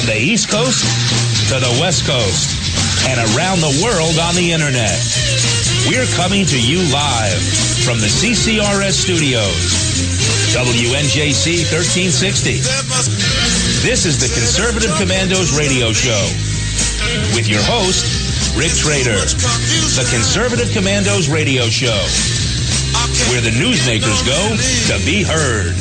From the East Coast to the West Coast and around the world on the internet. We're coming to you live from the CCRS studios. WNJC 1360. This is the Conservative Commandos radio show with your host, Rick Trader. The Conservative Commandos radio show, where the newsmakers go to be heard.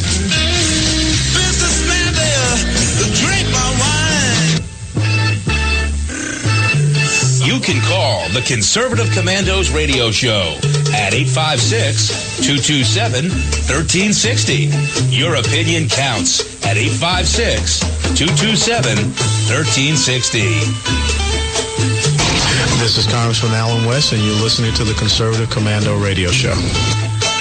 You can call the Conservative Commandos radio show at 856-227-1360. Your opinion counts at 856-227-1360. This is Congressman Alan West, and you're listening to the Conservative Commando radio show.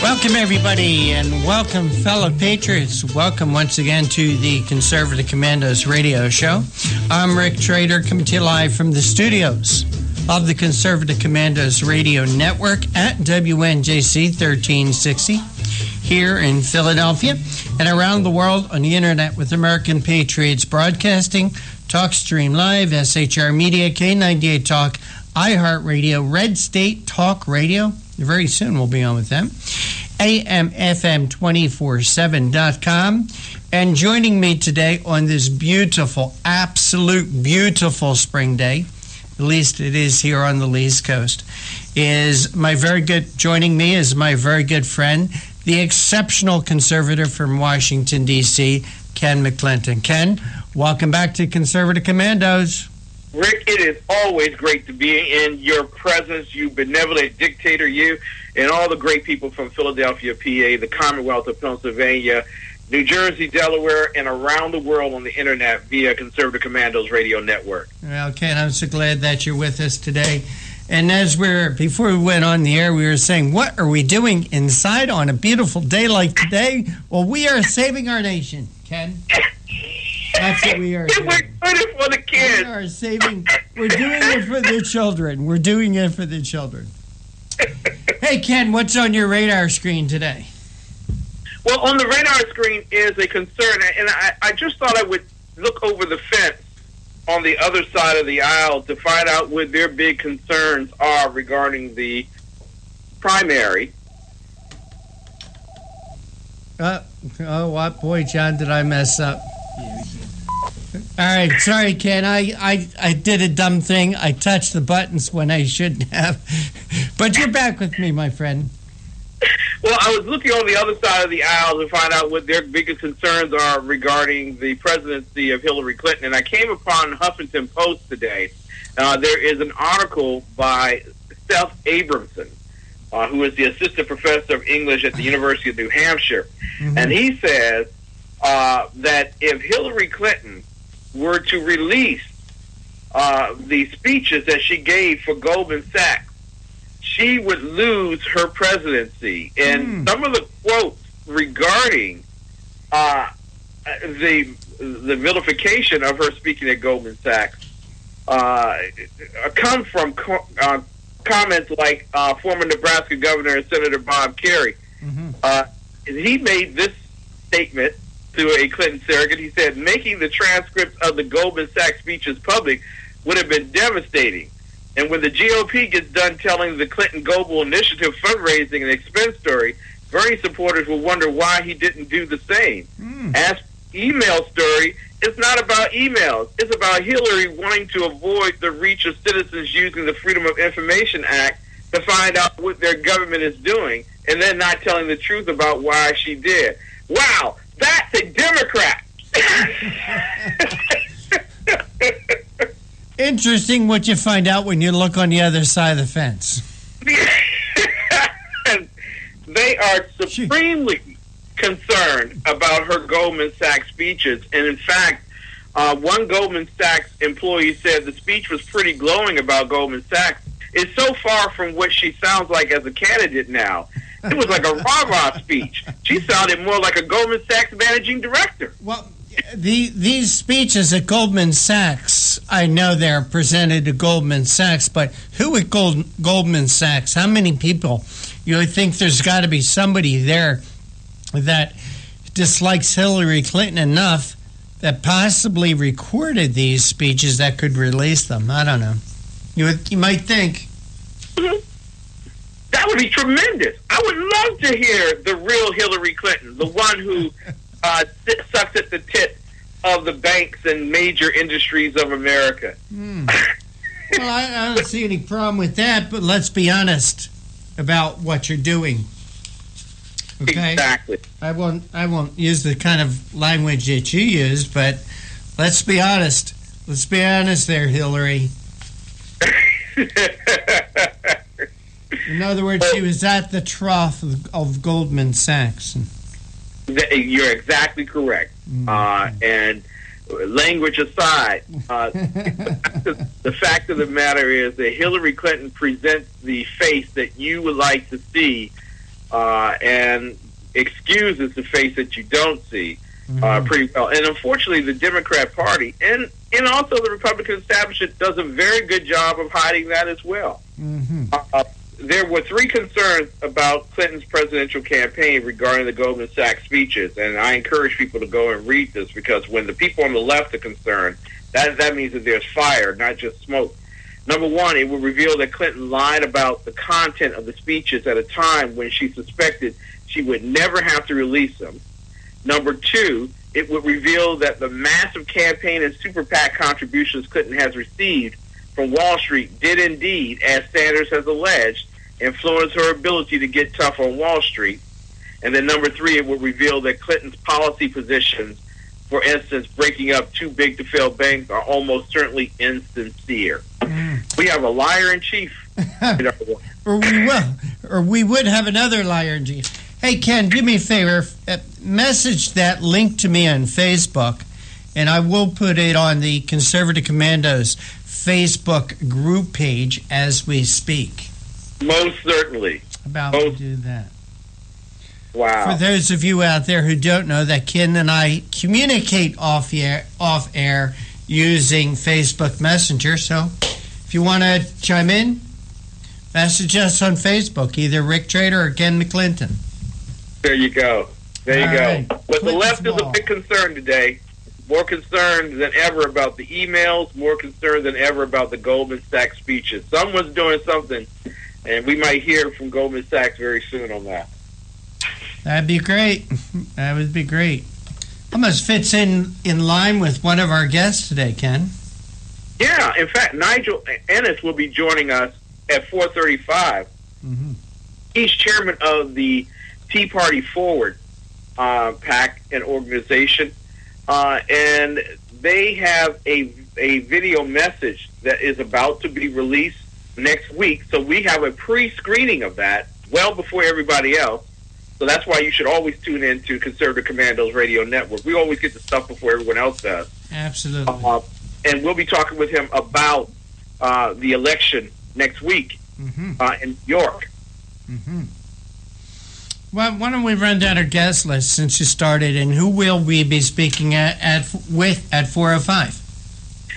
Welcome, everybody, and welcome, fellow patriots. Welcome once again to the Conservative Commandos radio show. I'm Rick Trader, coming to you live from the studios of the Conservative Commandos radio network at WNJC 1360 here in Philadelphia and around the world on the internet with American Patriots Broadcasting, TalkStream Live, SHR Media, K98 Talk, iHeartRadio, Red State Talk Radio. Very soon we'll be on with them. AMFM247.com. And joining me today on this beautiful, absolute beautiful spring day, at least it is here on the East Coast, joining me is my very good friend, the exceptional conservative from Washington, D.C., Ken McClinton. Ken, welcome back to Conservative Commandos. Rick, it is always great to be in your presence, you benevolent dictator, you, and all the great people from Philadelphia, PA, the Commonwealth of Pennsylvania, New Jersey, Delaware, and around the world on the internet via Conservative Commandos Radio Network. Well, Ken, I'm so glad that you're with us today. And before we went on the air, we were saying, what are we doing inside on a beautiful day like today? Well, we are saving our nation, Ken. That's what we are doing. We're doing it for the kids. We're doing it for the children. We're doing it for the children. Hey, Ken, what's on your radar screen today? Well, on the radar screen is a concern, and I just thought I would look over the fence on the other side of the aisle to find out what their big concerns are regarding the primary. What boy, John, did I mess up? All right, sorry, Ken. I did a dumb thing. I touched the buttons when I shouldn't have. But you're back with me, my friend. Well, I was looking on the other side of the aisle to find out what their biggest concerns are regarding the presidency of Hillary Clinton, and I came upon Huffington Post today. There is an article by Seth Abramson, who is the assistant professor of English at the University of New Hampshire, and he says that if Hillary Clinton were to release the speeches that she gave for Goldman Sachs, she would lose her presidency. And some of the quotes regarding the vilification of her speaking at Goldman Sachs come from comments like former Nebraska Governor and Senator Bob Kerrey. He made this statement to a Clinton surrogate. He said, making the transcripts of the Goldman Sachs speeches public would have been devastating. And when the GOP gets done telling the Clinton Global Initiative fundraising and expense story, Bernie supporters will wonder why he didn't do the same. As email story, it's not about emails. It's about Hillary wanting to avoid the reach of citizens using the Freedom of Information Act to find out what their government is doing, and then not telling the truth about why she did. Wow, that's a Democrat. Interesting what you find out when you look on the other side of the fence. They are supremely concerned about her Goldman Sachs speeches. And in fact, one Goldman Sachs employee said the speech was pretty glowing about Goldman Sachs. It's so far from what she sounds like as a candidate now. It was like a rah-rah speech. She sounded more like a Goldman Sachs managing director. Well, these speeches at Goldman Sachs, I know they're presented to Goldman Sachs, but who at Goldman Sachs? How many people? You would think there's got to be somebody there that dislikes Hillary Clinton enough that possibly recorded these speeches that could release them. I don't know. You might think. Mm-hmm. That would be tremendous. I would love to hear the real Hillary Clinton, the one who sucks at the tip of the banks and major industries of America. Well, I don't see any problem with that, but let's be honest about what you're doing. Okay? Exactly. I won't use the kind of language that you use, but let's be honest. Let's be honest there, Hillary. In other words, she was at the trough of Goldman Sachs. You're exactly correct. And language aside, the fact of the matter is that Hillary Clinton presents the face that you would like to see and excuses the face that you don't see pretty well. And unfortunately, the Democrat Party and also the Republican establishment does a very good job of hiding that as well. There were three concerns about Clinton's presidential campaign regarding the Goldman Sachs speeches, and I encourage people to go and read this, because when the people on the left are concerned, that means that there's fire, not just smoke. Number one, it would reveal that Clinton lied about the content of the speeches at a time when she suspected she would never have to release them. Number two, it would reveal that the massive campaign and super PAC contributions Clinton has received from Wall Street did indeed, as Sanders has alleged, influence her ability to get tough on Wall Street. And then number three, it would reveal that Clinton's policy positions, for instance, breaking up too big to fail banks, are almost certainly insincere. We have a liar in chief. or we would have another liar in chief. Hey, Ken, do me a favor. Message that link to me on Facebook, and I will put it on the Conservative Commandos Facebook group page as we speak. Most certainly. About to do that. Wow. For those of you out there who don't know, that Ken and I communicate off air using Facebook Messenger. So if you want to chime in, message us on Facebook, either Rick Trader or Ken McClinton. There you go. There you go. Right. But the left is a big concern today. More concerned than ever about the emails, more concerned than ever about the Goldman Sachs speeches. Someone's doing something, and we might hear from Goldman Sachs very soon on that. That'd be great. That would be great. Almost fits in line with one of our guests today, Ken. Yeah, in fact, Nigel Ennis will be joining us at 4:35. He's chairman of the Tea Party Forward PAC and organization, and they have a video message that is about to be released next week. So we have a pre-screening of that well before everybody else. So that's why you should always tune in to Conservative Commandos Radio Network. We always get the stuff before everyone else does. Absolutely. And we'll be talking with him about the election next week in New York. Well, why don't we run down our guest list since you started, and who will we be speaking at 4:05?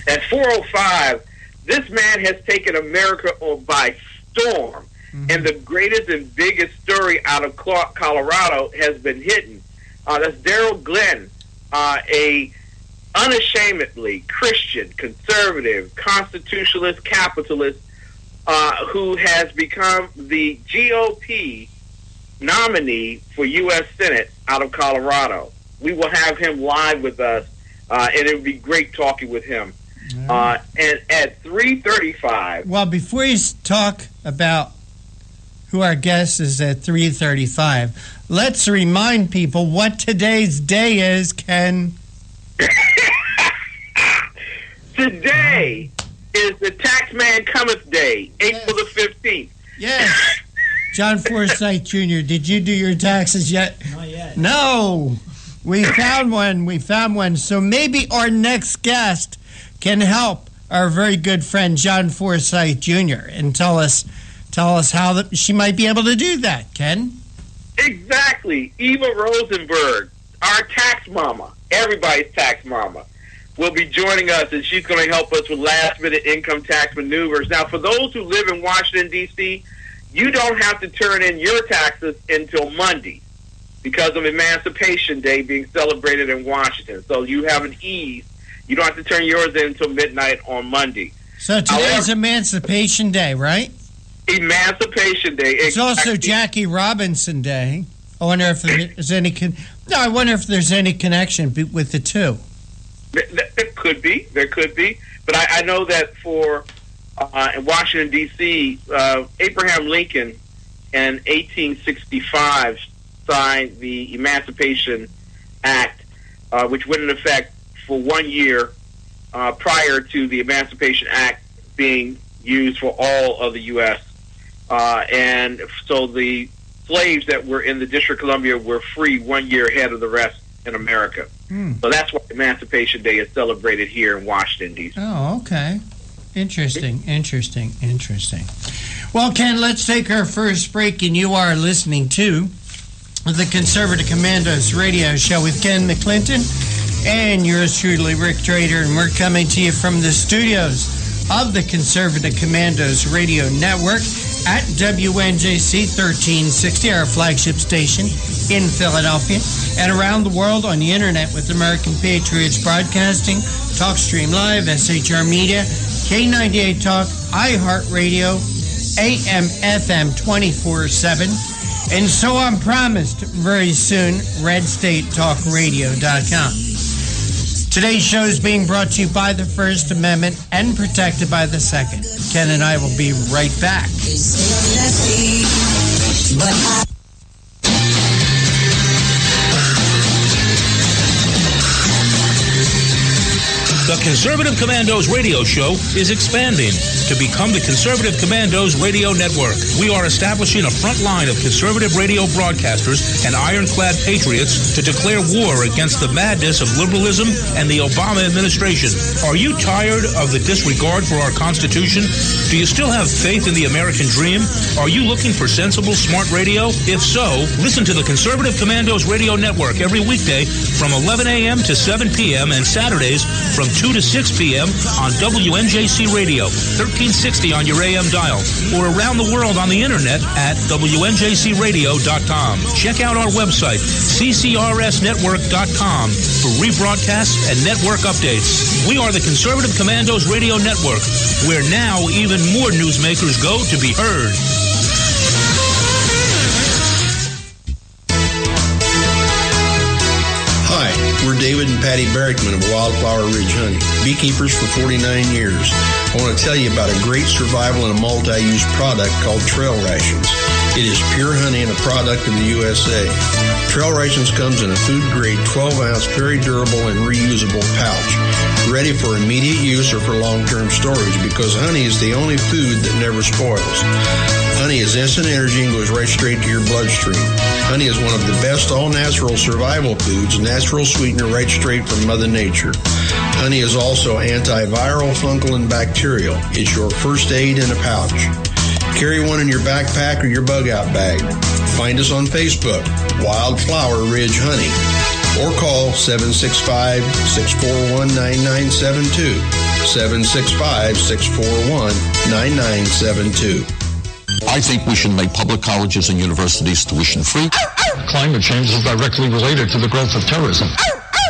At 4:05, this man has taken America by storm, and the greatest and biggest story out of Colorado has been hidden. That's Daryl Glenn, a unashamedly Christian, conservative, constitutionalist, capitalist, who has become the GOP nominee for U.S. Senate out of Colorado. We will have him live with us, and it would be great talking with him. And at 3:35... Well, before you talk about who our guest is at 3:35, let's remind people what today's day is, Ken. Today is the Taxman Cometh Day, April the 15th. Yes. John Forsythe Jr., did you do your taxes yet? Not yet. No. We found one. So maybe our next guest can help our very good friend John Forsythe Jr. and tell us how she might be able to do that, Ken. Exactly. Eva Rosenberg, our tax mama, everybody's tax mama, will be joining us, and she's going to help us with last-minute income tax maneuvers. Now, for those who live in Washington, D.C., you don't have to turn in your taxes until Monday, because of Emancipation Day being celebrated in Washington. So you have an ease. You don't have to turn yours in until midnight on Monday. So today is Emancipation Day, right? Emancipation Day. It's also Jackie Robinson Day. I wonder if there's any I wonder if there's any connection with the two. There could be. But I know that for in Washington, D.C., Abraham Lincoln in 1865 signed the Emancipation Act, which went into effect for 1 year prior to the Emancipation Act being used for all of the U.S. And so the slaves that were in the District of Columbia were free 1 year ahead of the rest in America. So that's why Emancipation Day is celebrated here in Washington, D.C. Oh, okay. Interesting. Well, Ken, let's take our first break, and you are listening to the Conservative Commandos radio show with Ken McClinton and yours truly, Rick Trader, and we're coming to you from the studios of the Conservative Commandos radio network at WNJC 1360, our flagship station in Philadelphia, and around the world on the internet with American Patriots Broadcasting, TalkStream Live, SHR Media, K98 Talk, iHeartRadio, AM, FM 24/7, and so I'm promised very soon, RedStateTalkRadio.com. Today's show is being brought to you by the First Amendment and protected by the Second. Ken and I will be right back. The Conservative Commandos radio show is expanding to become the Conservative Commandos radio network. We are establishing a front line of conservative radio broadcasters and ironclad patriots to declare war against the madness of liberalism and the Obama administration. Are you tired of the disregard for our Constitution? Do you still have faith in the American dream? Are you looking for sensible, smart radio? If so, listen to the Conservative Commandos radio network every weekday from 11 a.m. to 7 p.m. and Saturdays from 2 to 6 p.m. on WNJC Radio, 1360 on your AM dial, or around the world on the internet at WNJCradio.com. Check out our website, ccrsnetwork.com, for rebroadcasts and network updates. We are the Conservative Commandos Radio Network, where now even more newsmakers go to be heard. Hi, we're David and Patty Barrickman of Wildflower Ridge Honey, beekeepers for 49 years. I want to tell you about a great survival and a multi-use product called Trail Rations. It is pure honey and a product of the USA. Trail Rations comes in a food-grade 12-ounce, very durable and reusable pouch, ready for immediate use or for long-term storage because honey is the only food that never spoils. Honey is instant energy and goes right straight to your bloodstream. Honey is one of the best all-natural survival foods, natural sweetener right straight from Mother Nature. Honey is also antiviral, fungal, and bacterial. It's your first aid in a pouch. Carry one in your backpack or your bug-out bag. Find us on Facebook, Wildflower Ridge Honey, or call 765-641-9972, 765-641-9972. I think we should make public colleges and universities tuition-free. Climate change is directly related to the growth of terrorism.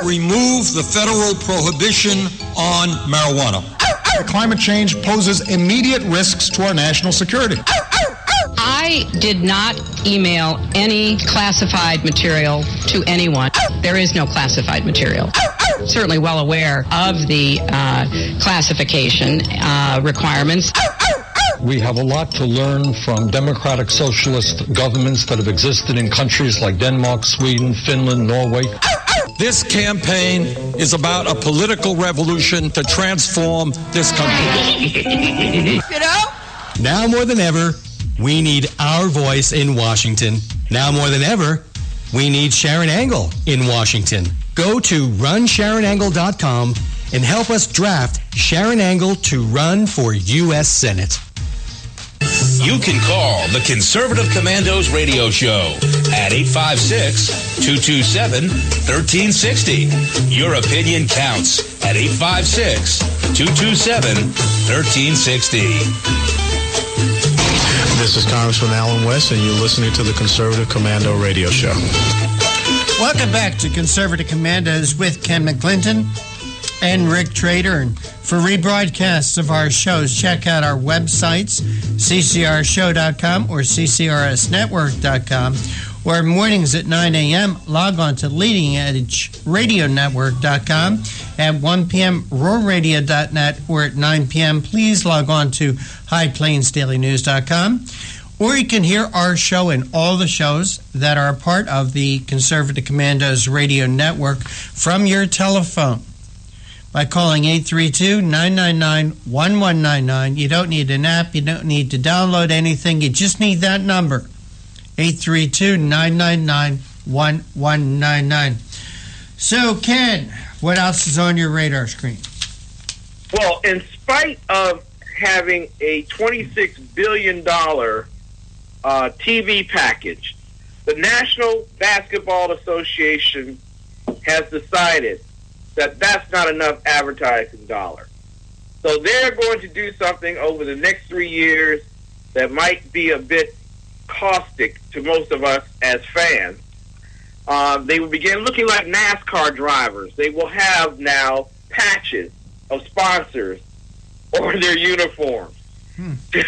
Remove the federal prohibition on marijuana. Climate change poses immediate risks to our national security. I did not email any classified material to anyone. There is no classified material. Certainly well aware of the classification requirements. We have a lot to learn from democratic socialist governments that have existed in countries like Denmark, Sweden, Finland, Norway. This campaign is about a political revolution to transform this country. You know? Now more than ever, we need our voice in Washington. Now more than ever, we need Sharon Angle in Washington. Go to runsharonangle.com and help us draft Sharon Angle to run for U.S. Senate. You can call the Conservative Commandos radio show at 856-227-1360. Your opinion counts at 856-227-1360. This is Congressman Alan West, and you're listening to the Conservative Commando radio show. Welcome back to Conservative Commandos with Ken McClinton and Rick Trader. And for rebroadcasts of our shows, check out our websites, ccrshow.com or ccrsnetwork.com, or mornings at 9 a.m., log on to leadingedgeradionetwork.com. At 1 p.m., roarradio.net, or at 9 p.m., please log on to highplainsdailynews.com. Or you can hear our show and all the shows that are a part of the Conservative Commandos Radio Network from your telephone by calling 832-999-1199. You don't need an app. You don't need to download anything. You just need that number, 832-999-1199. So, Ken, what else is on your radar screen? Well, in spite of having a $26 billion TV package, the National Basketball Association has decided that that's not enough advertising dollars. So they're going to do something over the next 3 years that might be a bit caustic to most of us as fans. They will begin looking like NASCAR drivers. They will have now patches of sponsors on their uniforms to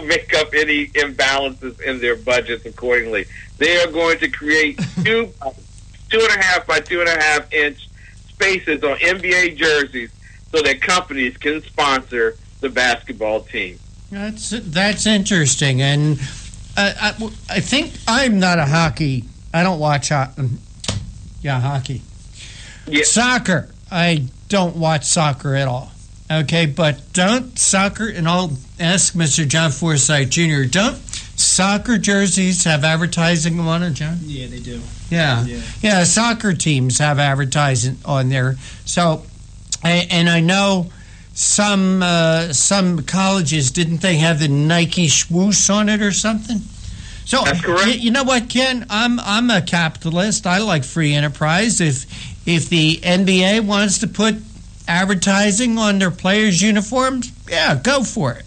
make up any imbalances in their budgets accordingly. They are going to create 2.5 by 2.5 inch spaces on NBA jerseys so that companies can sponsor the basketball team. That's interesting, and I think I'm not a hockey. I don't watch hockey. Yeah. Soccer. I don't watch soccer at all. Okay, but don't soccer, and I'll ask Mr. John Forsythe Jr., don't soccer jerseys have advertising on it, John? Yeah, they do. Yeah, soccer teams have advertising on there. So, and I know some colleges, didn't they have the Nike swoosh on it or something? So, that's correct. You know what, Ken? I'm a capitalist. I like free enterprise. If the NBA wants to put advertising on their players' uniforms, yeah, go for it.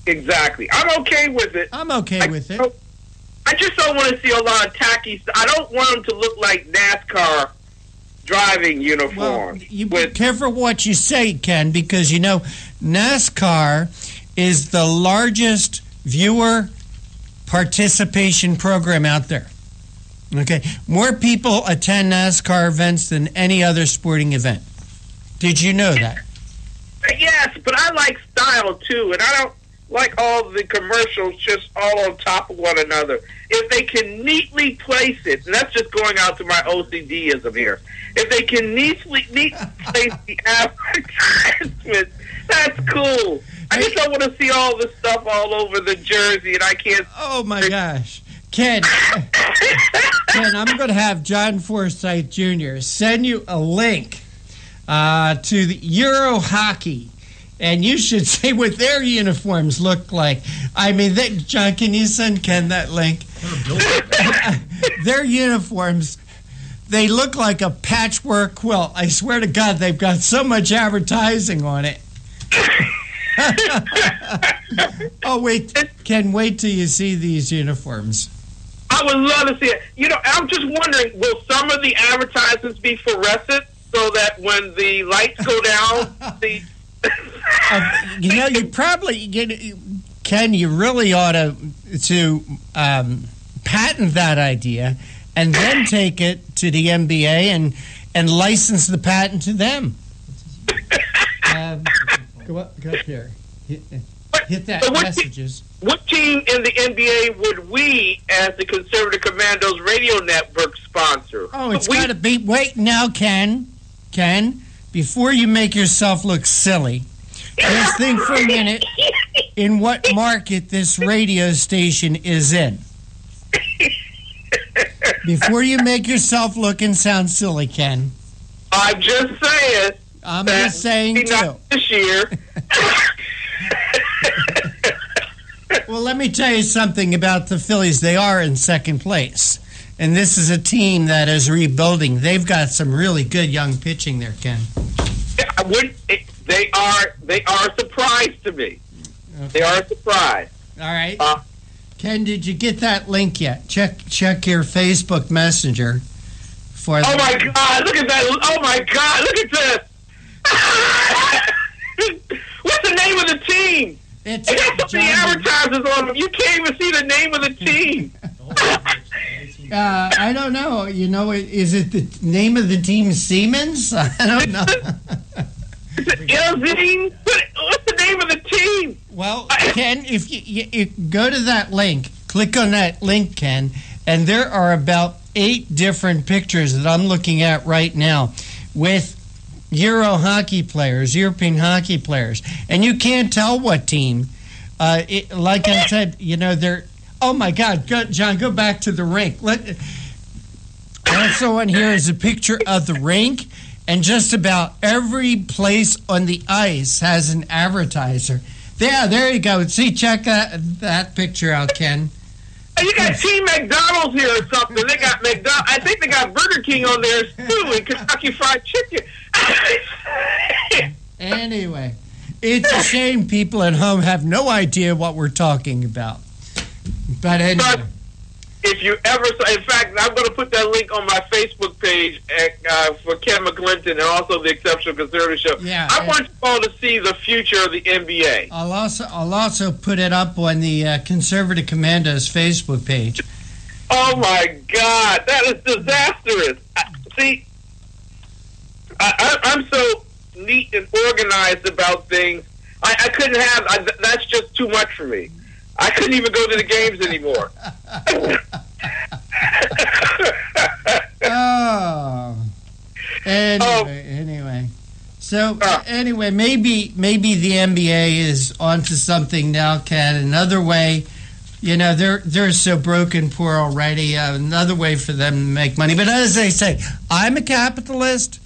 Exactly. I'm okay with it. I'm okay with it. I just don't want to see a lot of tacky stuff. I don't want them to look like NASCAR driving uniforms. Well, you be careful what you say, Ken, because, you know, NASCAR is the largest viewer participation program out there. Okay? More people attend NASCAR events than any other sporting event. Did you know that? Yes, but I like style, too, and I don't like all the commercials just all on top of one another. If they can neatly place it, and that's just going out to my OCDism here, if they can neatly place the advertisement, that's cool. I just don't want to see all this stuff all over the jersey, and I can't... Oh, my gosh. Ken, I'm going to have John Forsythe Jr. send you a link to the Euro Hockey, and you should see what their uniforms look like. I mean, John, can you send Ken that link? Their uniforms, they look like a patchwork quilt. I swear to God, they've got so much advertising on it. Oh, wait, Ken, wait till you see these uniforms. I would love to see it. You know, I'm just wondering, will some of the advertisements be fluorescent so that when the lights go down, you know, you probably Ken, you really ought to patent that idea and then take it to the NBA and license the patent to them. Go up here. Hit that messages. What team in the NBA would we, as the Conservative Commandos Radio Network, sponsor? Oh, it's got to be. Wait now, Ken, before you make yourself look silly, just think for a minute in what market this radio station is in. Before you make yourself look and sound silly, Ken. I'm just saying. I'm just saying, too. Not this year. Well, let me tell you something about the Phillies. They are in second place. And this is a team that is rebuilding. They've got some really good young pitching there, Ken. They are a surprise to me. Okay. They are a surprise. All right. Ken, did you get that link yet? Check your Facebook Messenger. For oh my God! Look at that! Oh my God! Look at this! What's the name of the team? It's they got so many advertisers on them. You can't even see the name of the team. I don't know. You know, is it the name of the team Siemens? I don't know. Is it Ilzine? What's the name of the team? Well, Ken, if you go to that link, click on that link, Ken, and there are about 8 different pictures that I'm looking at right now with European hockey players, and you can't tell what team. Like I said, you know, they're. Oh my God, John, go back to the rink. Also on here is a picture of the rink, and just about every place on the ice has an advertiser. Yeah, there you go. See, check that picture out, Ken. You got Team McDonald's here or something. They got McDonald's. I think they got Burger King on there too, and Kentucky Fried Chicken. Anyway, it's a shame people at home have no idea what we're talking about. But anyway. But if you ever, in fact, I'm going to put that link on my Facebook page for Ken McClinton and also the Exceptional Conservative Show. Yeah, I want you all to see the future of the NBA. I'll also put it up on the Conservative Commandos Facebook page. Oh my God, that is disastrous! See, I'm so neat and organized about things. I couldn't have. That's just too much for me. I couldn't even go to the games anymore. Oh. Anyway. So, anyway, maybe the NBA is onto something now, Ken. Another way, you know, they're so broken poor already. Another way for them to make money. But as they say, I'm a capitalist.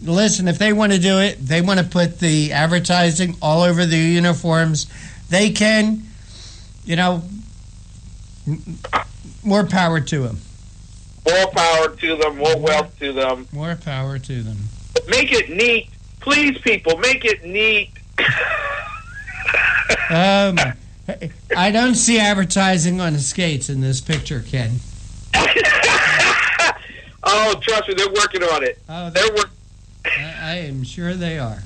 Listen, if they want to do it, they want to put the advertising all over the uniforms, they can. You know, more power to them. More power to them, more wealth to them. More power to them. Make it neat. Please, people, make it neat. I don't see advertising on the skates in this picture, Ken. Oh, trust me, they're working on it. Oh, I am sure they are.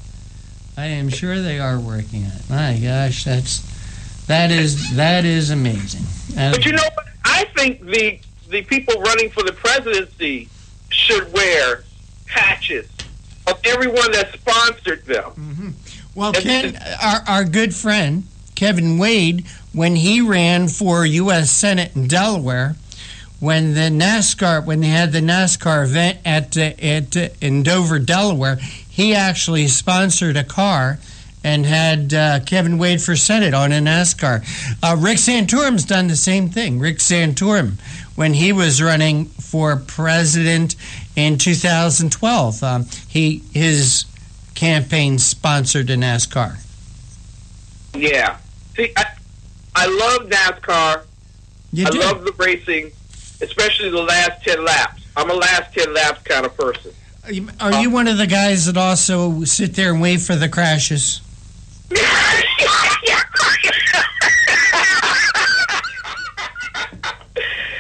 I am sure they are working on it. My gosh, that is amazing. But you know what? I think the people running for the presidency should wear patches of everyone that sponsored them. Mm-hmm. Well, Ken, our good friend Kevin Wade, when he ran for U.S. Senate in Delaware, when they had the NASCAR event in Dover, Delaware, he actually sponsored a car and had Kevin Wade for Senate on a NASCAR. Rick Santorum's done the same thing. Rick Santorum, when he was running for president in 2012, his campaign sponsored a NASCAR. Yeah. See, I love NASCAR. I love the racing, especially the last 10 laps. I'm a last 10 laps kind of person. Are you one of the guys that also sit there and wait for the crashes?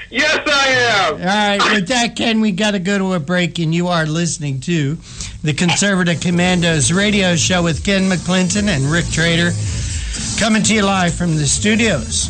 Yes, I am. All right, with that, Ken, we got to go to a break, and you are listening to the Conservative Commandos radio show with Ken McClinton and Rick Trader, coming to you live from the studios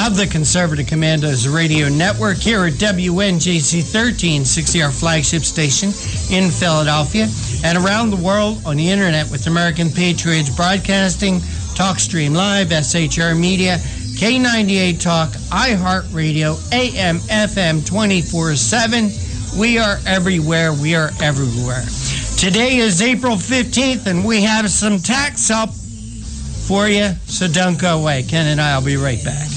of the Conservative Commandos radio network here at WNJC 1360, our flagship station in Philadelphia, and around the world on the internet with American Patriots Broadcasting, TalkStream Live, SHR Media, K98 Talk, iHeartRadio, AM, FM 24/7. We are everywhere. We are everywhere. Today is April 15th, and we have some tax help for you, so don't go away. Ken and I will be right back.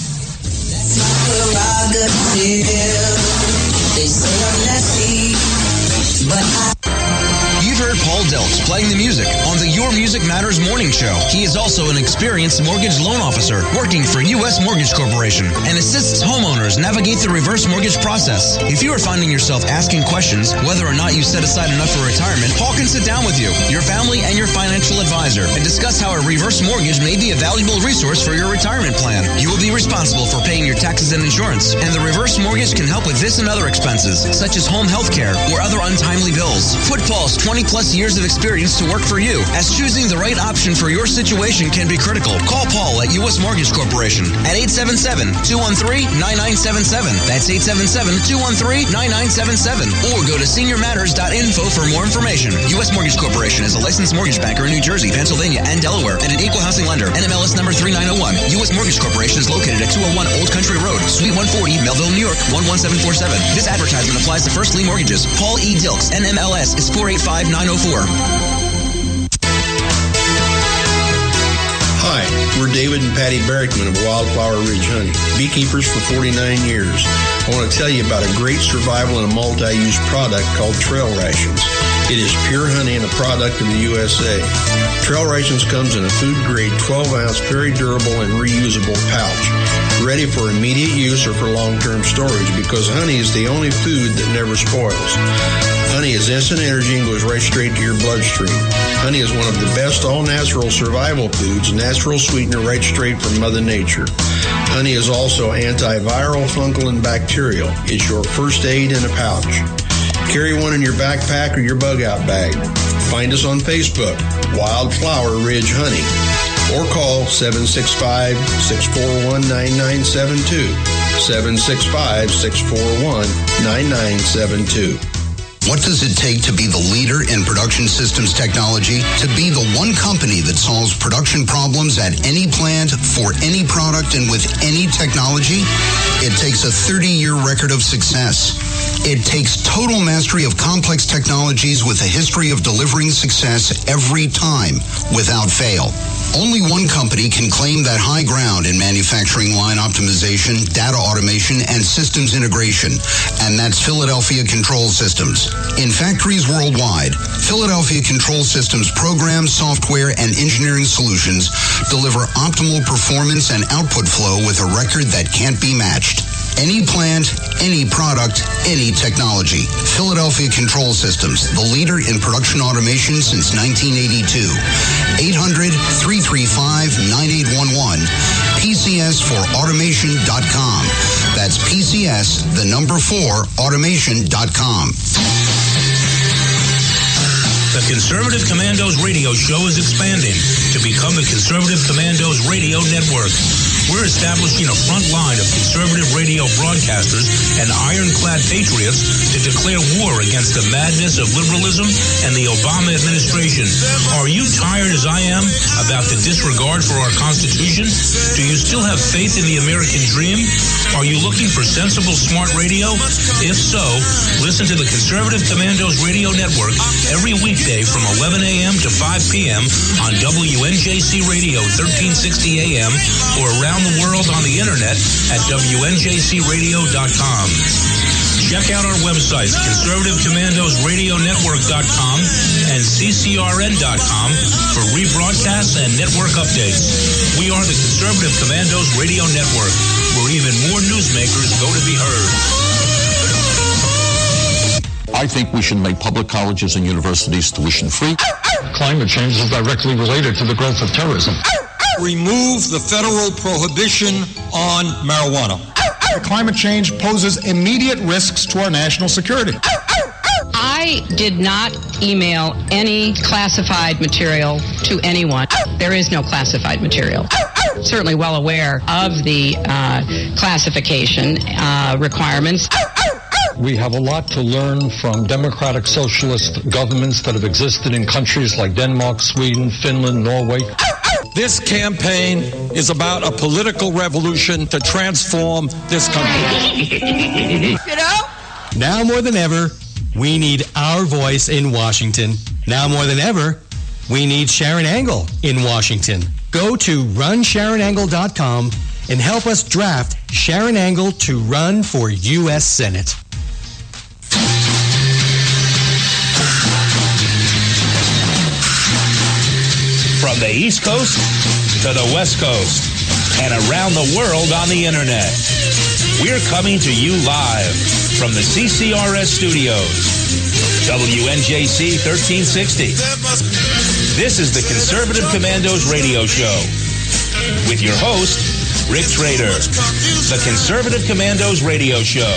You've heard Paul Delps playing the music on the Your Music Music Matters morning show. He is also an experienced mortgage loan officer working for U.S. Mortgage Corporation and assists homeowners navigate the reverse mortgage process. If you are finding yourself asking questions whether or not you set aside enough for retirement, Paul can sit down with you, your family, and your financial advisor and discuss how a reverse mortgage may be a valuable resource for your retirement plan. You will be responsible for paying your taxes and insurance, and the reverse mortgage can help with this and other expenses, such as home health care or other untimely bills. Put Paul's 20-plus years of experience to work for you, as choosing the right option for your situation can be critical. Call Paul at U.S. Mortgage Corporation at 877-213-9977. That's 877-213-9977. Or go to seniormatters.info for more information. U.S. Mortgage Corporation is a licensed mortgage banker in New Jersey, Pennsylvania, and Delaware, and an equal housing lender. NMLS number 3901. U.S. Mortgage Corporation is located at 201 Old Country Road, Suite 140, Melville, New York, 11747. This advertisement applies to first lien mortgages. Paul E. Dilks, NMLS is 485904. Hi, we're David and Patty Barrickman of Wildflower Ridge Honey, beekeepers for 49 years. I want to tell you about a great survival and a multi-use product called Trail Rations. It is pure honey and a product of the USA. Trail Rations comes in a food-grade 12-ounce, very durable and reusable pouch, ready for immediate use or for long-term storage because honey is the only food that never spoils. Honey is instant energy and goes right straight to your bloodstream. Honey is one of the best all-natural survival foods, natural sweetener right straight from Mother Nature. Honey is also antiviral, fungal, and bacterial. It's your first aid in a pouch. Carry one in your backpack or your bug-out bag. Find us on Facebook, Wildflower Ridge Honey, or call 765-641-9972, 765-641-9972. What does it take to be the leader in production systems technology? To be the one company that solves production problems at any plant, for any product, and with any technology? It takes a 30-year record of success. It takes total mastery of complex technologies with a history of delivering success every time, without fail. Only one company can claim that high ground in manufacturing line optimization, data automation, and systems integration, and that's Philadelphia Control Systems. In factories worldwide, Philadelphia Control Systems programs, software, and engineering solutions deliver optimal performance and output flow with a record that can't be matched. Any plant, any product, any technology. Philadelphia Control Systems, the leader in production automation since 1982. 800-335-9811. PCS4automation.com. That's PCS, the number 4, automation.com. The Conservative Commandos radio show is expanding to become the Conservative Commandos Radio Network. We're establishing a front line of conservative radio broadcasters and ironclad patriots to declare war against the madness of liberalism and the Obama administration. Are you tired, as I am, about the disregard for our Constitution? Do you still have faith in the American dream? Are you looking for sensible, smart radio? If so, listen to the Conservative Commandos Radio Network every weekday from 11 a.m. to 5 p.m. on WNJC Radio 1360 a.m. or around the world on the internet at WNJCradio.com. Check out our websites, ConservativeCommandosRadioNetwork.com and CCRN.com for rebroadcasts and network updates. We are the Conservative Commandos Radio Network, where even more newsmakers go to be heard. I think we should make public colleges and universities tuition-free. Climate change is directly related to the growth of terrorism. Remove the federal prohibition on marijuana. Climate change poses immediate risks to our national security. I did not email any classified material to anyone. There is no classified material. Certainly well aware of the classification requirements. We have a lot to learn from democratic socialist governments that have existed in countries like Denmark, Sweden, Finland, Norway. This campaign is about a political revolution to transform this country. You know? Now more than ever, we need our voice in Washington. Now more than ever, we need Sharon Angle in Washington. Go to runsharonangle.com and help us draft Sharon Angle to run for U.S. Senate. From the East Coast to the West Coast and around the world on the internet. We're coming to you live from the CCRS studios. WNJC 1360. This is the Conservative Commandos radio show with your host, Rick Trader. The Conservative Commandos radio show,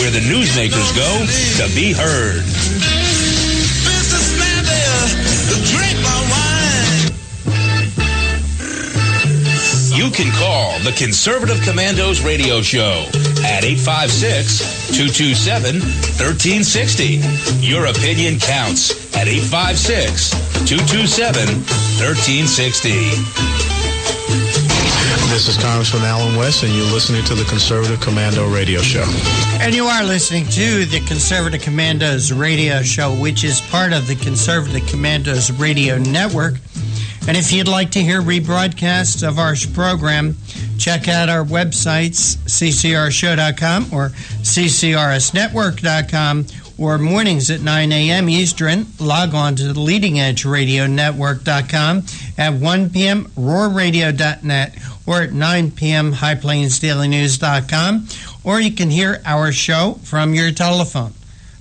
where the newsmakers go to be heard. You can call the Conservative Commandos radio show at 856-227-1360. Your opinion counts at 856-227-1360. This is Congressman Alan West, and you're listening to the Conservative Commando Radio Show. And you are listening to the Conservative Commandos Radio Show, which is part of the Conservative Commandos Radio Network. And if you'd like to hear rebroadcasts of our program, check out our websites, ccrshow.com or ccrsnetwork.com, or mornings at 9 a.m. Eastern, log on to the leadingedgeradionetwork.com, at 1 p.m. roarradio.net, or at 9 p.m. highplainsdailynews.com, or you can hear our show from your telephone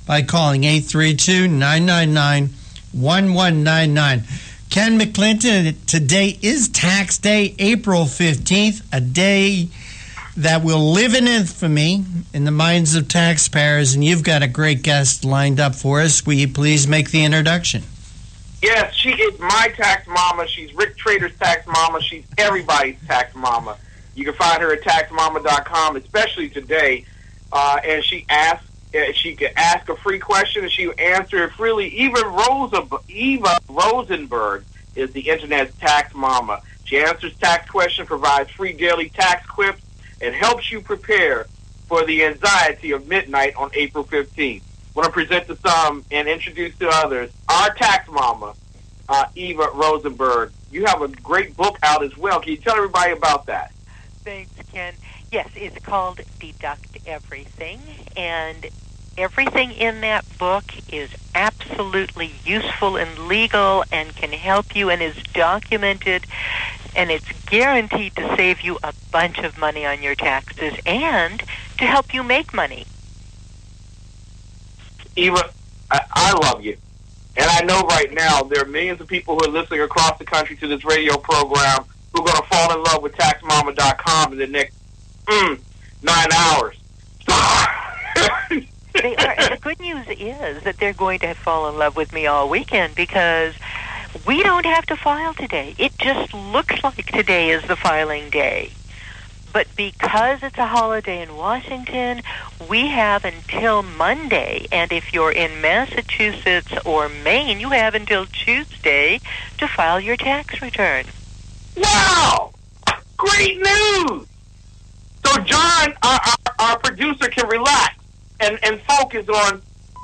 by calling 832-999-1199. Ken McClinton, today is tax day, April 15th, a day that will live in infamy in the minds of taxpayers, and you've got a great guest lined up for us. Will you please make the introduction? Yes, she is my tax mama. She's Rick Trader's tax mama. She's everybody's tax mama. You can find her at taxmama.com, especially today, and she can ask a free question, and she will answer it freely. Eva Rosenberg is the Internet's tax mama. She answers tax questions, provides free daily tax clips, and helps you prepare for the anxiety of midnight on April 15th. I want to present to some and introduce to others our tax mama, Eva Rosenberg. You have a great book out as well. Can you tell everybody about that? Thanks, Ken. Yes, it's called Deduct Everything, and everything in that book is absolutely useful and legal and can help you and is documented, and it's guaranteed to save you a bunch of money on your taxes and to help you make money. Eva, I love you. And I know right now there are millions of people who are listening across the country to this radio program who are going to fall in love with TaxMama.com in the next 9 hours. They are. And the good news is that they're going to fall in love with me all weekend because we don't have to file today. It just looks like today is the filing day. But because it's a holiday in Washington, we have until Monday. And if you're in Massachusetts or Maine, you have until Tuesday to file your tax return. Wow! Great news! So John, our producer, can relax and focus on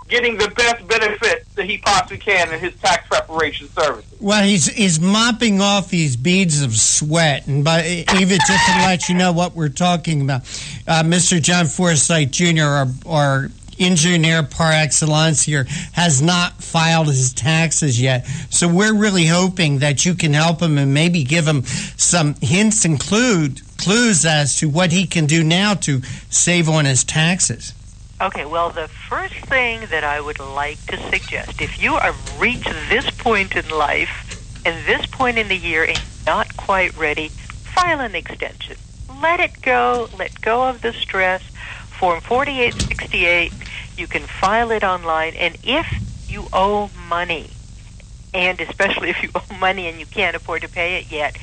getting the best benefits that he possibly can in his tax preparation services. Well, he's mopping off these beads of sweat, and even just to let you know what we're talking about, Mr. John Forsythe Jr., our engineer par excellence here, has not filed his taxes yet. So we're really hoping that you can help him and maybe give him some hints and clues as to what he can do now to save on his taxes. Okay, well, the first thing that I would like to suggest, if you have reached this point in life and this point in the year and not quite ready, file an extension. Let it go. Let go of the stress. Form 4868, you can file it online. And if you owe money, and especially if you owe money and you can't afford to pay it yet,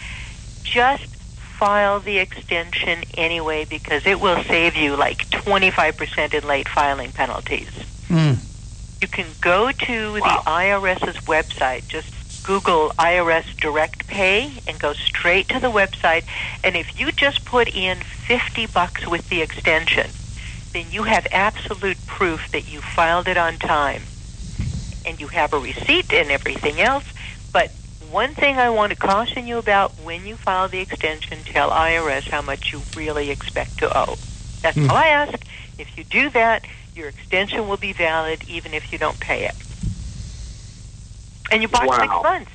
just file the extension anyway, because it will save you like 25% in late filing penalties. You can go to the IRS's website. Just Google IRS Direct Pay and go straight to the website. And if you just put in $50 with the extension, then you have absolute proof that you filed it on time. And you have a receipt and everything else. But one thing I want to caution you about: when you file the extension, tell IRS how much you really expect to owe. That's all I ask. If you do that, your extension will be valid even if you don't pay it. And you bought 6 months.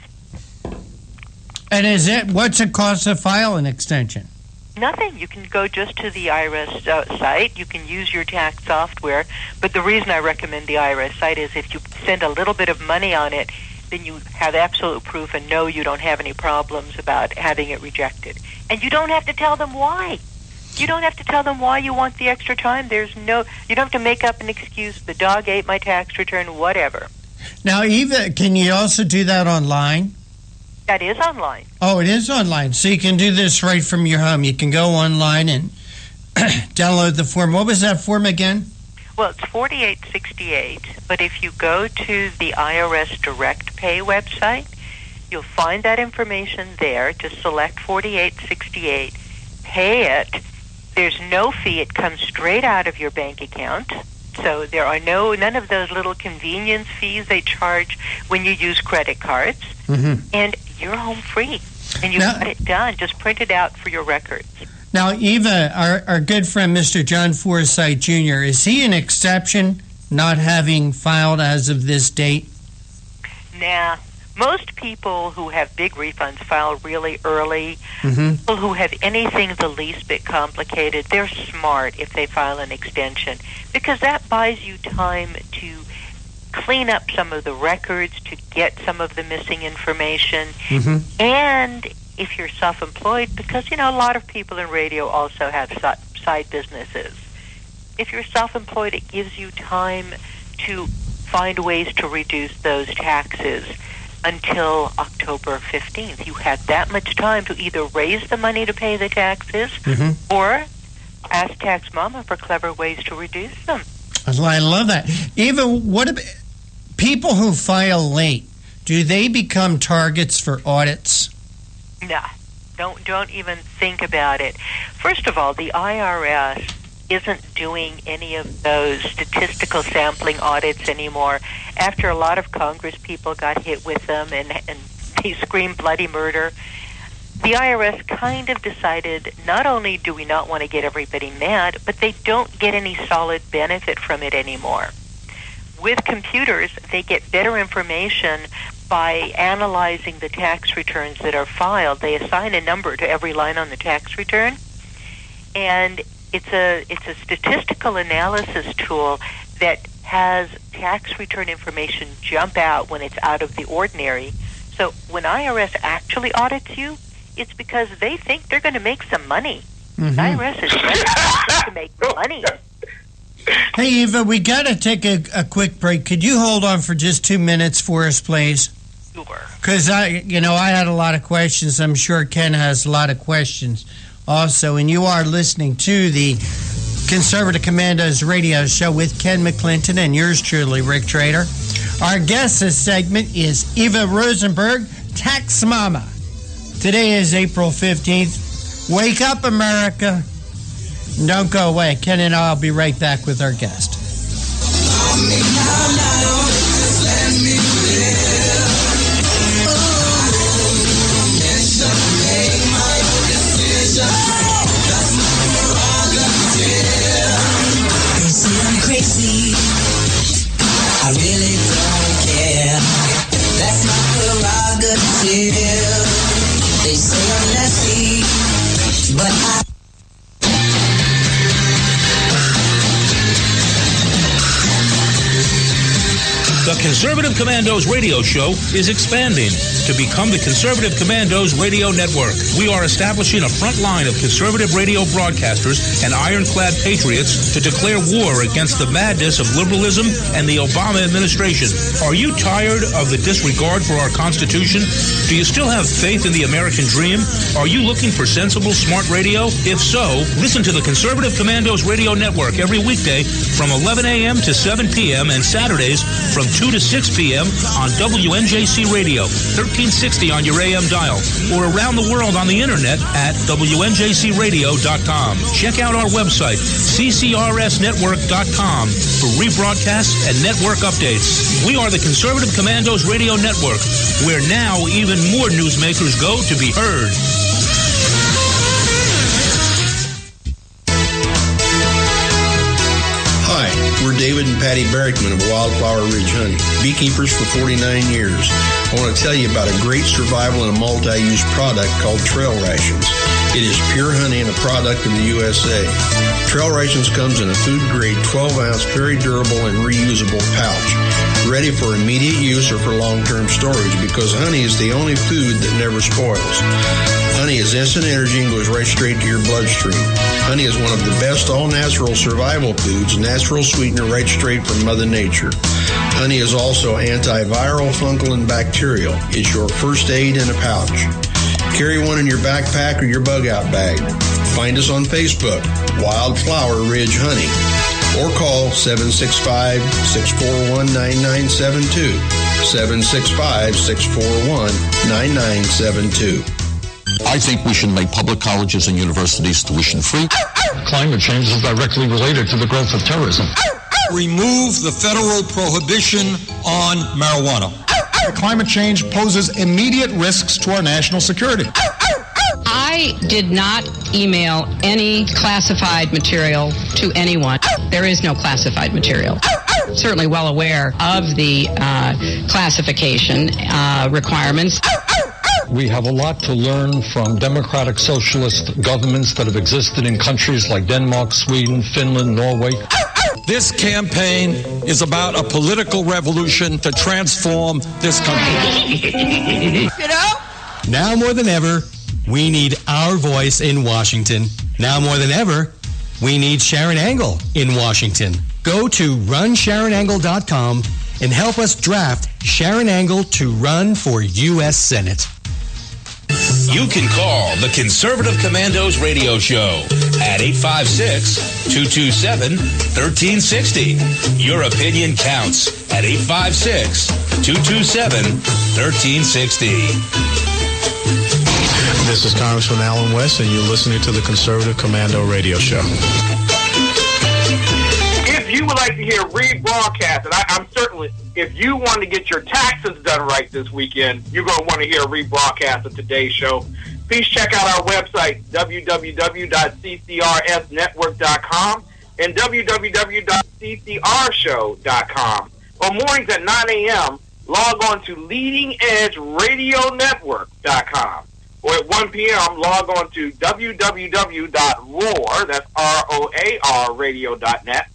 And what's it cost to file an extension? Nothing. You can go just to the IRS site. You can use your tax software. But the reason I recommend the IRS site is if you spend a little bit of money on it, then you have absolute proof and know you don't have any problems about having it rejected. And you don't have to tell them why. You don't have to tell them why you want the extra time. You don't have to make up an excuse. The dog ate my tax return, whatever. Now, Eva, can you also do that online? That is online. Oh, it is online. So you can do this right from your home. You can go online and download the form. What was that form again? Well, it's 4868, but if you go to the IRS Direct Pay website, you'll find that information there. Just select 4868, pay it. There's no fee. It comes straight out of your bank account. So there are none of those little convenience fees they charge when you use credit cards. Mm-hmm. And you're home free. And you've got it done. Just print it out for your records. Now, Eva, our good friend, Mr. John Forsythe Jr., is he an exception, not having filed as of this date? Nah. Most people who have big refunds file really early. Mm-hmm. People who have anything the least bit complicated, they're smart if they file an extension, because that buys you time to clean up some of the records, to get some of the missing information. Mm-hmm. And if you're self-employed, because, a lot of people in radio also have side businesses. If you're self-employed, it gives you time to find ways to reduce those taxes until October 15th. You have that much time to either raise the money to pay the taxes mm-hmm. or ask Tax Mama for clever ways to reduce them. I love that. Eva, what about people who file late? Do they become targets for audits? No, don't even think about it. First of all, the IRS isn't doing any of those statistical sampling audits anymore. After a lot of Congress people got hit with them and they screamed bloody murder, the IRS kind of decided not only do we not want to get everybody mad, but they don't get any solid benefit from it anymore. With computers, they get better information by analyzing the tax returns that are filed. They assign a number to every line on the tax return, and it's a statistical analysis tool that has tax return information jump out when it's out of the ordinary. So when IRS actually audits you, it's because they think they're going to make some money. Mm-hmm. IRS is ready to make money. Hey, Eva, we got to take a quick break. Could you hold on for just 2 minutes for us, please? Sure. Because I had a lot of questions. I'm sure Ken has a lot of questions also. And you are listening to the Conservative Commandos radio show with Ken McClinton and yours truly, Rick Trader. Our guest this segment is Eva Rosenberg, Tax Mama. Today is April 15th. Wake up, America. And don't go away. Ken and I will be right back with our guest. They say I'm crazy. I really don't care. That's my prerogative. They say I'm messy, but I. The Conservative Commandos radio show is expanding to become the Conservative Commandos Radio Network. We are establishing a front line of conservative radio broadcasters and ironclad patriots to declare war against the madness of liberalism and the Obama administration. Are you tired of the disregard for our Constitution? Do you still have faith in the American dream? Are you looking for sensible, smart radio? If so, listen to the Conservative Commandos Radio Network every weekday from 11 a.m. to 7 p.m. and Saturdays from 2 to 6 p.m. on WNJC Radio, 1360 on your AM dial, or around the world on the internet at WNJCradio.com. Check out our website, ccrsnetwork.com, for rebroadcasts and network updates. We are the Conservative Commandos Radio Network, where now even more newsmakers go to be heard. Hi, we're David David and Patty Barrickman of Wildflower Ridge Honey, beekeepers for 49 years. I want to tell you about a great survival and a multi-use product called Trail Rations. It is pure honey and a product of the USA. Trail Rations comes in a food-grade 12-ounce, very durable and reusable pouch, ready for immediate use or for long-term storage because honey is the only food that never spoils. Honey is instant energy and goes right straight to your bloodstream. Honey is one of the best all-natural survival foods, natural sweetener right straight from Mother Nature. Honey is also antiviral, fungal, and bacterial. It's your first aid in a pouch. Carry one in your backpack or your bug-out bag. Find us on Facebook, Wildflower Ridge Honey, or call 765-641-9972, 765-641-9972. I think we should make public colleges and universities tuition-free. Climate change is directly related to the growth of terrorism. Remove the federal prohibition on marijuana. Climate change poses immediate risks to our national security. I did not email any classified material to anyone. There is no classified material. Certainly well aware of the classification requirements. We have a lot to learn from democratic socialist governments that have existed in countries like Denmark, Sweden, Finland, Norway. This campaign is about a political revolution to transform this country. Now more than ever, we need our voice in Washington. Now more than ever, we need Sharon Angle in Washington. Go to runsharonangle.com and help us draft Sharon Angle to run for U.S. Senate. You can call the Conservative Commandos radio show at 856-227-1360. Your opinion counts at 856-227-1360. This is Congressman Alan West, and you're listening to the Conservative Commando radio show. If you would like to hear rebroadcast, and I'm certainly, if you want to get your taxes done right this weekend, you're going to want to hear a rebroadcast of today's show. Please check out our website, www.ccrsnetwork.com and www.ccrshow.com. On mornings at 9 a.m., log on to leadingedgeradionetwork.com. Or at 1 p.m., log on to www.roar, that's R-O-A-R, radio.net.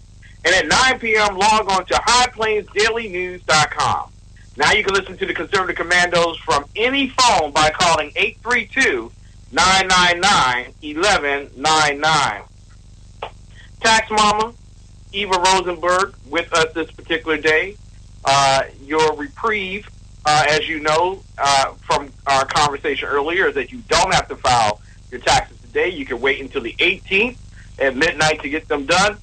And at 9 p.m., log on to highplainsdailynews.com. Now you can listen to the Conservative Commandos from any phone by calling 832-999-1199. Tax Mama, Eva Rosenberg, with us this particular day. Your reprieve, as you know from our conversation earlier, is that you don't have to file your taxes today. You can wait until the 18th at midnight to get them done.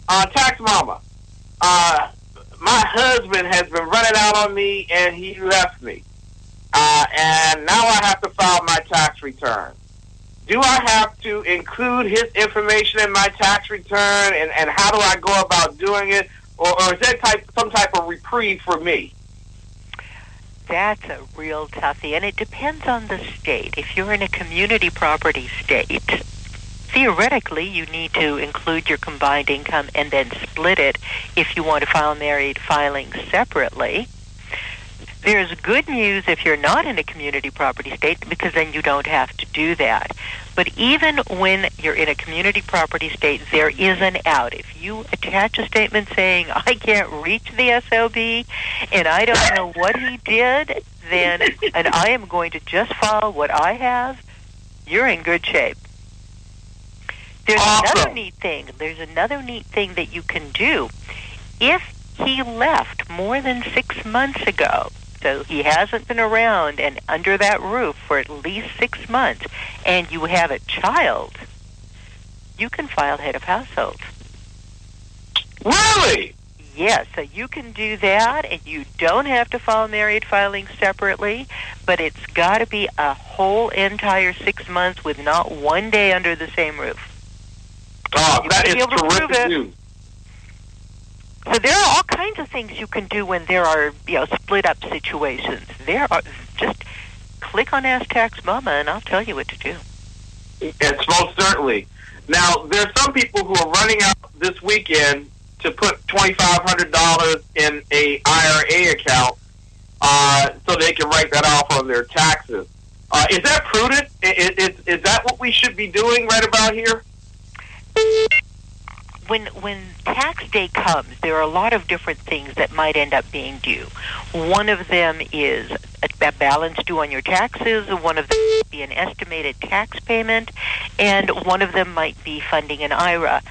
Tax Mama, my husband has been running out on me, and he left me. And now I have to file my tax return. Do I have to include his information in my tax return, and how do I go about doing it? Or is that some type of reprieve for me? That's a real toughie, and it depends on the state. If you're in a community property state, theoretically, you need to include your combined income and then split it if you want to file married filing separately. There's good news if you're not in a community property state, because then you don't have to do that. But even when you're in a community property state, there is an out. If you attach a statement saying, I can't reach the SOB and I don't know what he did, then, and I am going to just file what I have, you're in good shape. There's another neat thing. There's another neat thing that you can do. If he left more than 6 months ago, so he hasn't been around and under that roof for at least 6 months, and you have a child, you can file head of household. Really? Yes, so you can do that, and you don't have to file married filing separately, but it's got to be a whole entire 6 months with not one day under the same roof. Oh, that is terrific news. So there are all kinds of things you can do when there are, split up situations. There are, just click on Ask Tax Mama and I'll tell you what to do. It's most certainly. Now, there's some people who are running out this weekend to put $2,500 in a IRA account so they can write that off on their taxes. Is that prudent? Is that what we should be doing right about here? When tax day comes, there are a lot of different things that might end up being due. One of them is a balance due on your taxes, one of them might be an estimated tax payment, and one of them might be funding an IRA.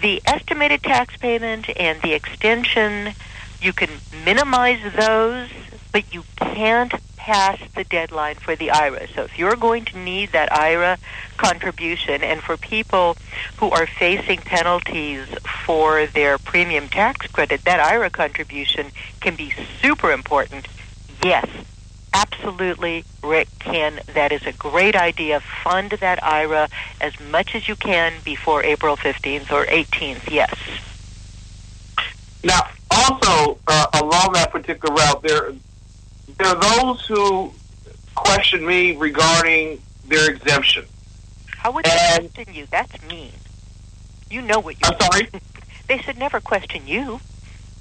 The estimated tax payment and the extension, you can minimize those, but you can't pass the deadline for the IRA. So if you're going to need that IRA contribution, and for people who are facing penalties for their premium tax credit, that IRA contribution can be super important. Yes, absolutely, Rick, Ken, that is a great idea. Fund that IRA as much as you can before April 15th or 18th, yes. Now, also, along that particular route, there are those who question me regarding their exemption. How would they question you? That's mean. You know what you're I'm sorry? They should never question you.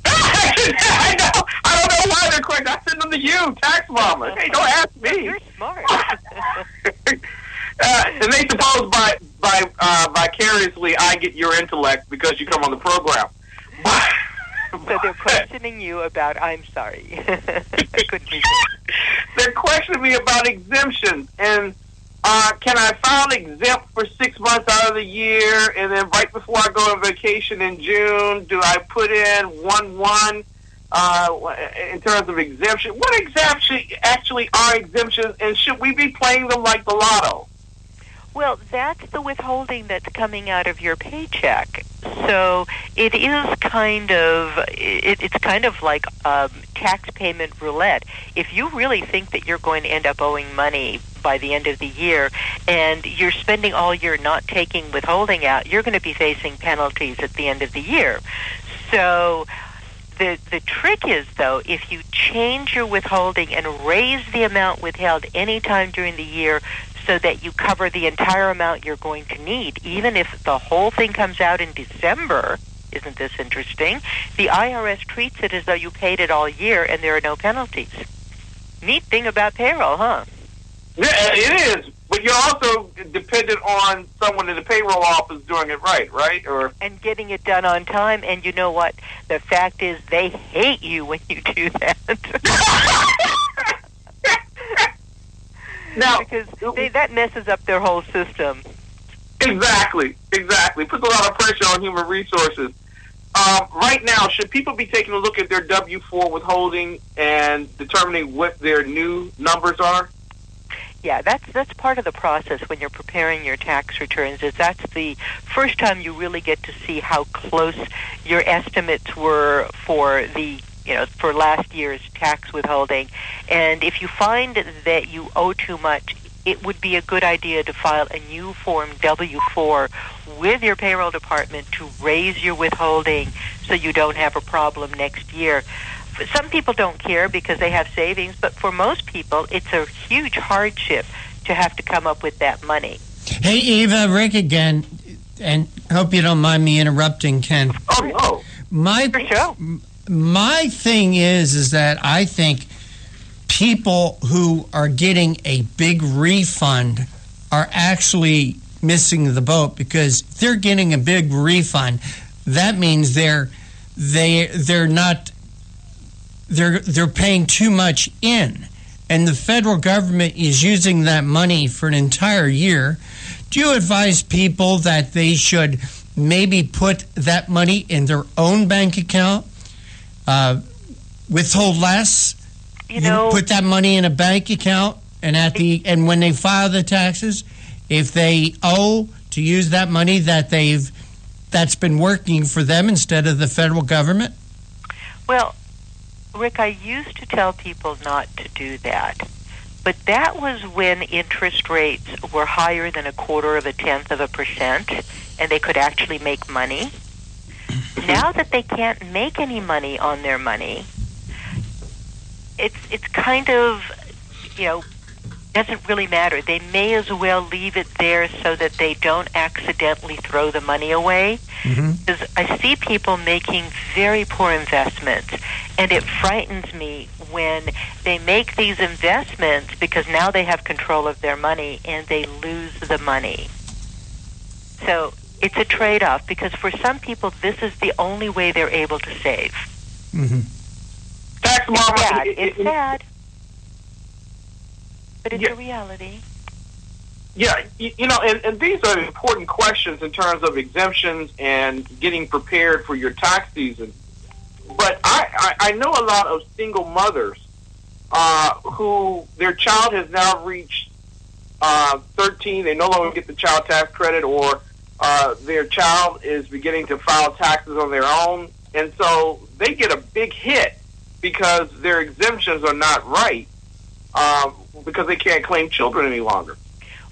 I know. I don't know why they're questioning. I send them to you, tax mama. Hey, don't ask me. You're smart. And they suppose by vicariously I get your intellect because you come on the program. So they're questioning you about, I'm sorry. I couldn't resist. They're questioning me about exemptions. And can I file exempt for 6 months out of the year? And then right before I go on vacation in June, do I put in 1-1 in terms of exemption? What exactly actually are exemptions? And should we be playing them like the lotto? Well, that's the withholding that's coming out of your paycheck. So it is kind of it's kind of like tax payment roulette. If you really think that you're going to end up owing money by the end of the year and you're spending all year not taking withholding out, you're going to be facing penalties at the end of the year. So the trick is, though, if you change your withholding and raise the amount withheld any time during the year so that you cover the entire amount you're going to need, even if the whole thing comes out in December, isn't this interesting? The IRS treats it as though you paid it all year and there are no penalties. Neat thing about payroll, huh? Yeah, it is. But you're also dependent on someone in the payroll office doing it right? And getting it done on time. And you know what? The fact is they hate you when you do that. Now, because that messes up their whole system. Exactly. Puts a lot of pressure on human resources. Right now, should people be taking a look at their W-4 withholding and determining what their new numbers are? Yeah, that's part of the process when you're preparing your tax returns. That's the first time you really get to see how close your estimates were for for last year's tax withholding. And if you find that you owe too much, it would be a good idea to file a new Form W-4 with your payroll department to raise your withholding so you don't have a problem next year. Some people don't care because they have savings, but for most people, it's a huge hardship to have to come up with that money. Hey, Eva, Rick again, and hope you don't mind me interrupting, Ken. Oh, no. My thing is that I think people who are getting a big refund are actually missing the boat, because if they're getting a big refund, that means they're paying too much in, and the federal government is using that money for an entire year. Do you advise people that they should maybe put that money in their own bank account, withhold less, you put that money in a bank account, and when they file the taxes, if they owe, to use that money that's been working for them instead of the federal government? Well, Rick, I used to tell people not to do that, but that was when interest rates were higher than 0.25%, and they could actually make money. Now that they can't make any money on their money, it's kind of, doesn't really matter. They may as well leave it there so that they don't accidentally throw the money away. Because I see people making very poor investments, and it frightens me when they make these investments because now they have control of their money and they lose the money. So it's a trade-off, because for some people this is the only way they're able to save. Tax Mama, it's sad. But it's a reality. Yeah, and these are important questions in terms of exemptions and getting prepared for your tax season. But I know a lot of single mothers who their child has now reached 13. They no longer get the child tax credit, or their child is beginning to file taxes on their own. And so they get a big hit because their exemptions are not right. Because they can't claim children any longer.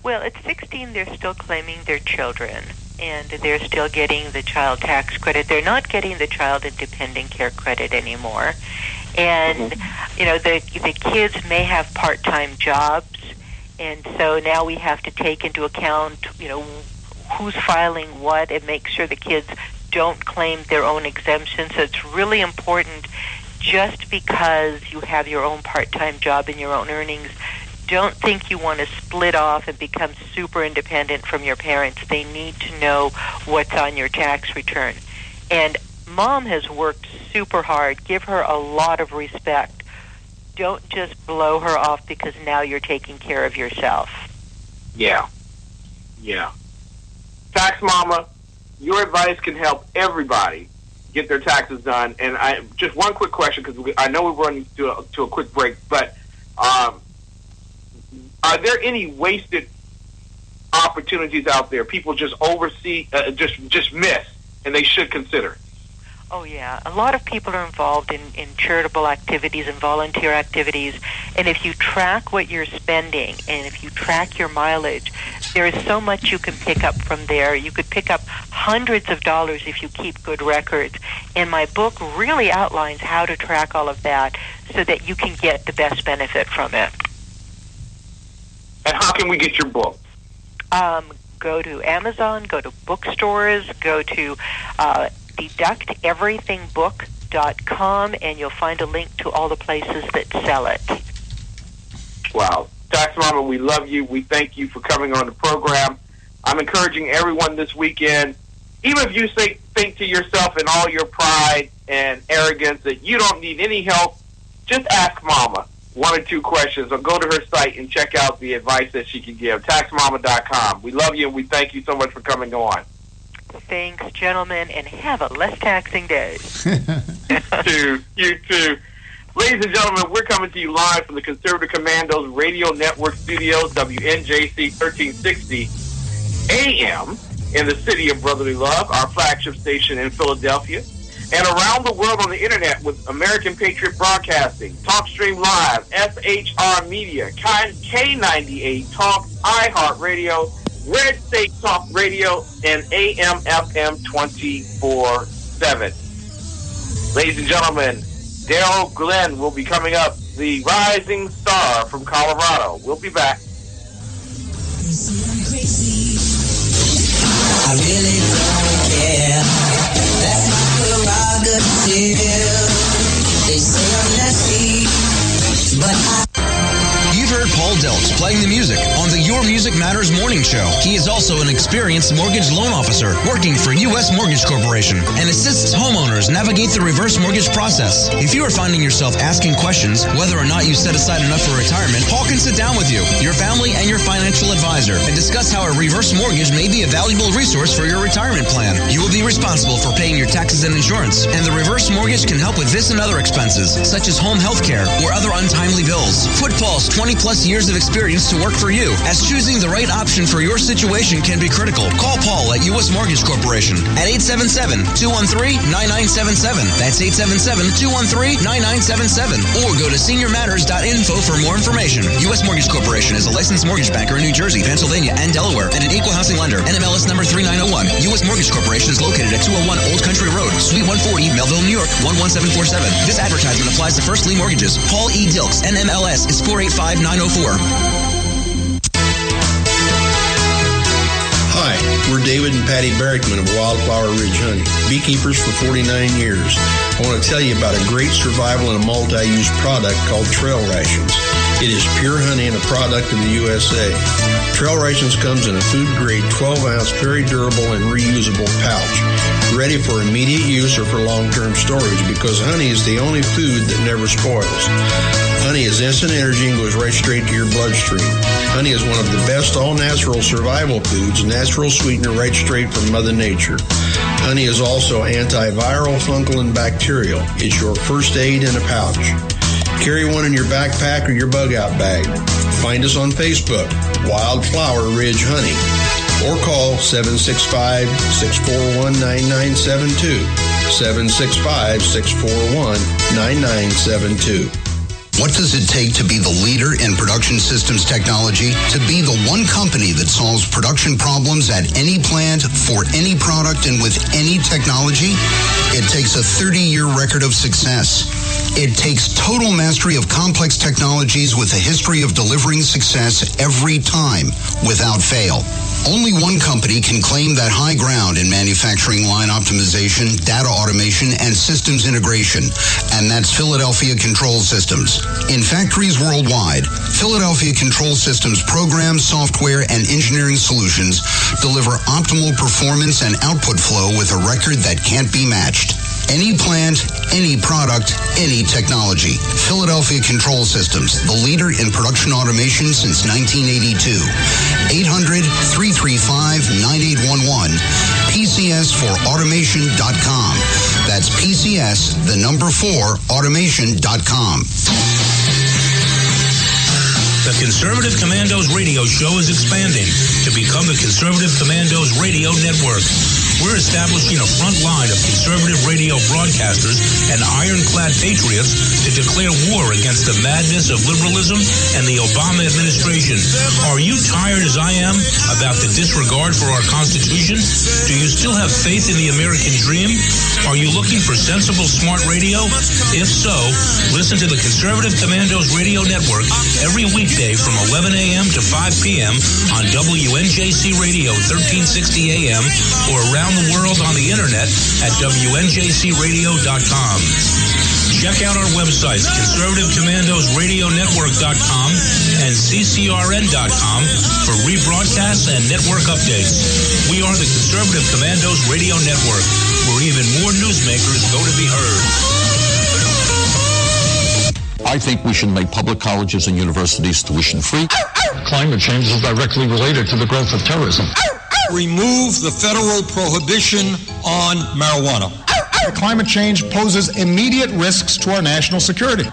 Well, at 16, they're still claiming their children, and they're still getting the child tax credit. They're not getting the child and dependent care credit anymore. And, the kids may have part-time jobs, and so now we have to take into account, who's filing what and make sure the kids don't claim their own exemption. So it's really important. Just because you have your own part-time job and your own earnings, don't think you want to split off and become super independent from your parents. They need to know what's on your tax return. And Mom has worked super hard. Give her a lot of respect. Don't just blow her off because now you're taking care of yourself. Yeah. Tax Mama, your advice can help everybody get their taxes done. And just one quick question, because I know we're running to a quick break, but are there any wasted opportunities out there people just just miss, and they should consider? Oh, yeah. A lot of people are involved in charitable activities and volunteer activities, and if you track what you're spending and if you track your mileage, there is so much you can pick up from there. You could pick up hundreds of dollars if you keep good records, and my book really outlines how to track all of that so that you can get the best benefit from it. And how can we get your book? Go to Amazon, go to bookstores, go to deducteverythingbook.com, and you'll find a link to all the places that sell it. Wow. Tax Mama, we love you. We thank you for coming on the program. I'm encouraging everyone this weekend, even if you think to yourself in all your pride and arrogance that you don't need any help, just ask Mama one or two questions, or go to her site and check out the advice that she can give. TaxMama.com. We love you, and we thank you so much for coming on. Thanks, gentlemen, and have a less taxing day. You too. Ladies and gentlemen, we're coming to you live from the Conservative Commandos Radio Network Studios, WNJC 1360 AM in the city of Brotherly Love, our flagship station in Philadelphia, and around the world on the internet with American Patriot Broadcasting, TalkStream Live, SHR Media, K98 Talk, iHeartRadio, Red State Talk Radio, and AM/FM 24/7. Ladies and gentlemen, Daryl Glenn will be coming up, the rising star from Colorado. We'll be back. I really don't care. That's my prerogative. They say I'm nasty, but You've heard Paul Delks playing the music on the Your Music Matters morning show. He is also an experienced mortgage loan officer working for U.S. Mortgage Corporation and assists homeowners navigate the reverse mortgage process. If you are finding yourself asking questions whether or not you set aside enough for retirement, Paul can sit down with you, your family, and your financial advisor and discuss how a reverse mortgage may be a valuable resource for your retirement plan. You will be responsible for paying your taxes and insurance, and the reverse mortgage can help with this and other expenses, such as home health care or other untimely bills. Put Paul's 20-plus years of experience to work for you, as choosing the right option for your situation can be critical. Call Paul at U.S. Mortgage Corporation at 877-213-9977. That's 877-213-9977. Or go to seniormatters.info for more information. U.S. Mortgage Corporation is a licensed mortgage banker in New Jersey, Pennsylvania, and Delaware, and an equal housing lender. NMLS number 3901. U.S. Mortgage Corporation is located at 201 Old Country Road, Suite 140, Melville, New York, 11747. This advertisement applies to first lien mortgages. Paul E. Dilks, NMLS is 485904. David and Patty Barrickman of Wildflower Ridge Honey, beekeepers for 49 years. I want to tell you about a great survival and a multi-use product called Trail Rations. It is pure honey and a product of the USA. Trail Rations comes in a food-grade 12-ounce, very durable and reusable pouch, ready for immediate use or for long-term storage because honey is the only food that never spoils. Honey is instant energy and goes right straight to your bloodstream. Honey is one of the best all-natural survival foods, natural sweetener right straight from Mother Nature. Honey is also antiviral, fungal, and bacterial. It's your first aid in a pouch. Carry one in your backpack or your bug-out bag. Find us on Facebook, Wildflower Ridge Honey, or call 765-641-9972, 765-641-9972. What does it take to be the leader in production systems technology? To be the one company that solves production problems at any plant, for any product, and with any technology? It takes a 30-year record of success. It takes total mastery of complex technologies with a history of delivering success every time, without fail. Only one company can claim that high ground in manufacturing line optimization, data automation, and systems integration, and that's Philadelphia Control Systems. In factories worldwide, Philadelphia Control Systems programs, software, and engineering solutions deliver optimal performance and output flow with a record that can't be matched. Any plant, any product, any technology. Philadelphia Control Systems, the leader in production automation since 1982. 800-335-9811. PCS4automation.com. That's PCS, the number 4, automation.com. The Conservative Commandos radio show is expanding to become the Conservative Commandos Radio Network. We're establishing a front line of conservative radio broadcasters and ironclad patriots to declare war against the madness of liberalism and the Obama administration. Are you tired, as I am, about the disregard for our Constitution? Do you still have faith in the American dream? Are you looking for sensible, smart radio? If so, listen to the Conservative Commandos Radio Network every weekday from 11 a.m. to 5 p.m. on WNJC Radio 1360 a.m. or around the world on the internet at WNJCradio.com. Check out our websites, ConservativeCommandosRadioNetwork.com and CCRN.com for rebroadcasts and network updates. We are the Conservative Commandos Radio Network, where even more newsmakers go to be heard. I think we should make public colleges and universities tuition-free. Climate change is directly related to the growth of terrorism. Remove the federal prohibition on marijuana. Climate change poses immediate risks to our national security.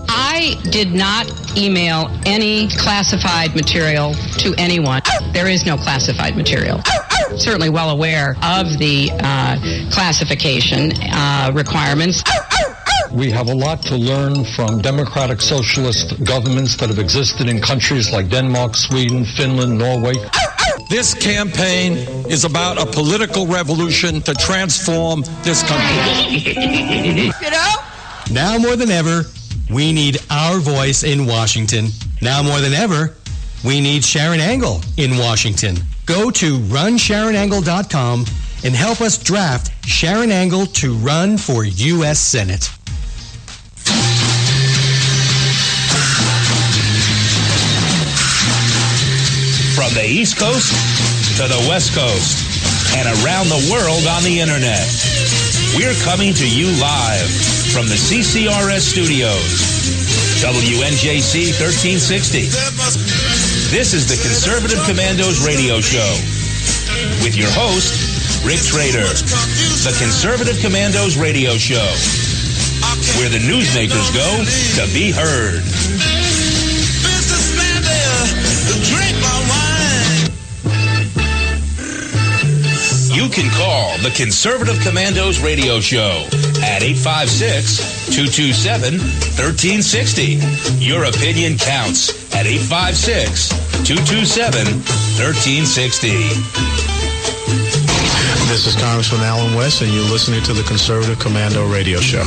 I did not email any classified material to anyone. There is no classified material. Certainly well aware of the classification requirements. We have a lot to learn from democratic socialist governments that have existed in countries like Denmark, Sweden, Finland, Norway. This campaign is about a political revolution to transform this country. You know? Now more than ever, we need our voice in Washington. Now more than ever, we need Sharon Angle in Washington. Go to runsharonangle.com and help us draft Sharon Angle to run for U.S. Senate. From the East Coast to the West Coast and around the world on the internet, we're coming to you live from the CCRS studios, WNJC 1360. This is the Conservative Commandos radio show with your host, Rick Trader. The Conservative Commandos radio show, where the newsmakers go to be heard. You can call the Conservative Commandos radio show at 856-227-1360. Your opinion counts at 856-227-1360. This is Congressman Alan West, and you're listening to the Conservative Commando Radio Show.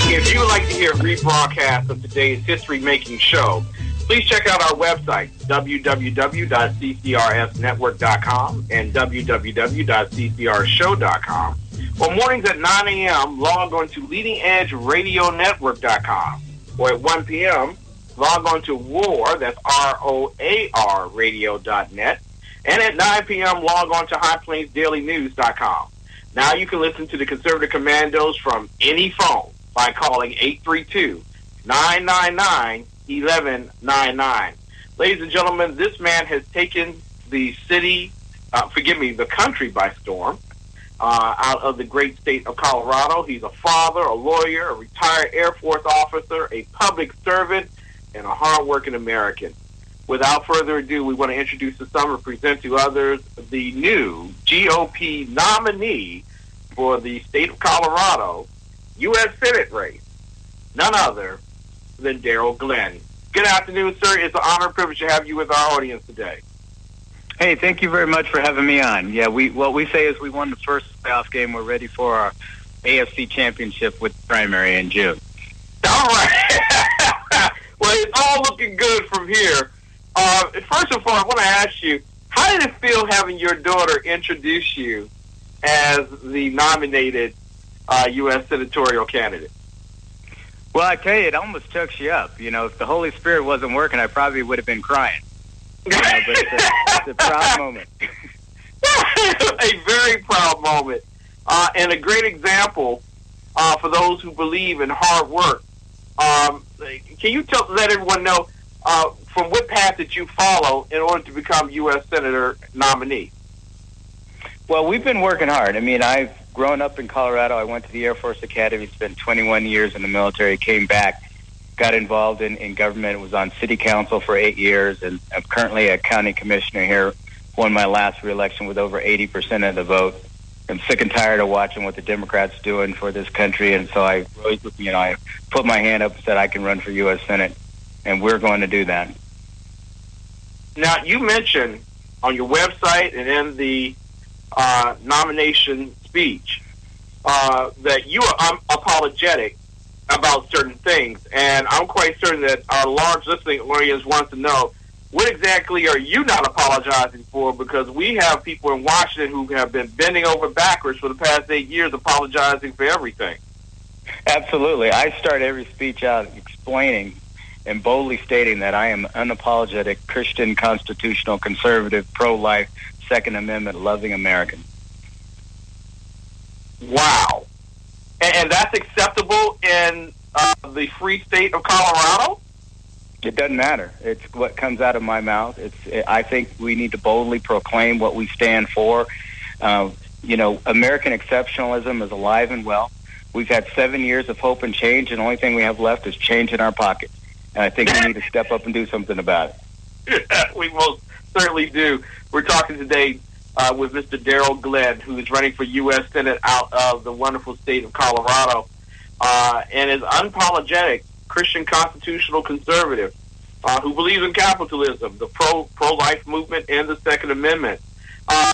If you would like to hear a rebroadcast of today's history-making show, Please check out our website, www.ccrsnetwork.com and www.ccrshow.com. Or mornings at 9 a.m., log on to leadingedgeradionetwork.com. Or at 1 p.m., log on to WAR, that's ROAR radio.net. And at 9 p.m., log on to highplainsdailynews.com. Now you can listen to the Conservative Commandos from any phone by calling 832-999-1199. Ladies and gentlemen, this man has taken the the country by storm out of the great state of Colorado. He's a father, a lawyer, a retired Air Force officer, a public servant, and a hardworking American. Without further ado, we want to introduce to some and present to others the new GOP nominee for the state of Colorado U.S. Senate race, none other than Darrell Glenn. Good afternoon, sir. It's an honor and privilege to have you with our audience today. Hey, thank you very much for having me on. Yeah, what we say is we won the first playoff game. We're ready for our AFC championship with the primary in June. All right. Well, it's all looking good from here. First of all, I want to ask you, how did it feel having your daughter introduce you as the nominated U.S. senatorial candidate? Well, I tell you, it almost chokes you up. You know, if the Holy Spirit wasn't working, I probably would have been crying. You know, but it's a proud moment. A very proud moment. And a great example for those who believe in hard work. Can you let everyone know from what path did you follow in order to become U.S. Senator nominee? Well, we've been working hard. I mean, I've grown up in Colorado. I went to the Air Force Academy, spent 21 years in the military, came back, got involved in government, was on city council for 8 years, and I'm currently a county commissioner here, won my last reelection with over 80% of the vote. I'm sick and tired of watching what the Democrats doing for this country, and so I put my hand up and said I can run for U.S. Senate, and we're going to do that. Now, you mentioned on your website and in the nomination speech that you are unapologetic about certain things, and I'm quite certain that our large listening audience wants to know, what exactly are you not apologizing for? Because we have people in Washington who have been bending over backwards for the past 8 years apologizing for everything. Absolutely. I start every speech out explaining and boldly stating that I am unapologetic Christian, constitutional, conservative, pro-life, Second Amendment, loving American. Wow. And that's acceptable in the free state of Colorado? It doesn't matter. It's what comes out of my mouth. I think we need to boldly proclaim what we stand for. American exceptionalism is alive and well. We've had 7 years of hope and change, and the only thing we have left is change in our pockets. And I think we need to step up and do something about it. We most certainly do. We're talking today with Mr. Darrell Glenn, who is running for U.S. Senate out of the wonderful state of Colorado, and is unapologetic Christian constitutional conservative who believes in capitalism, the pro-life movement, and the Second Amendment.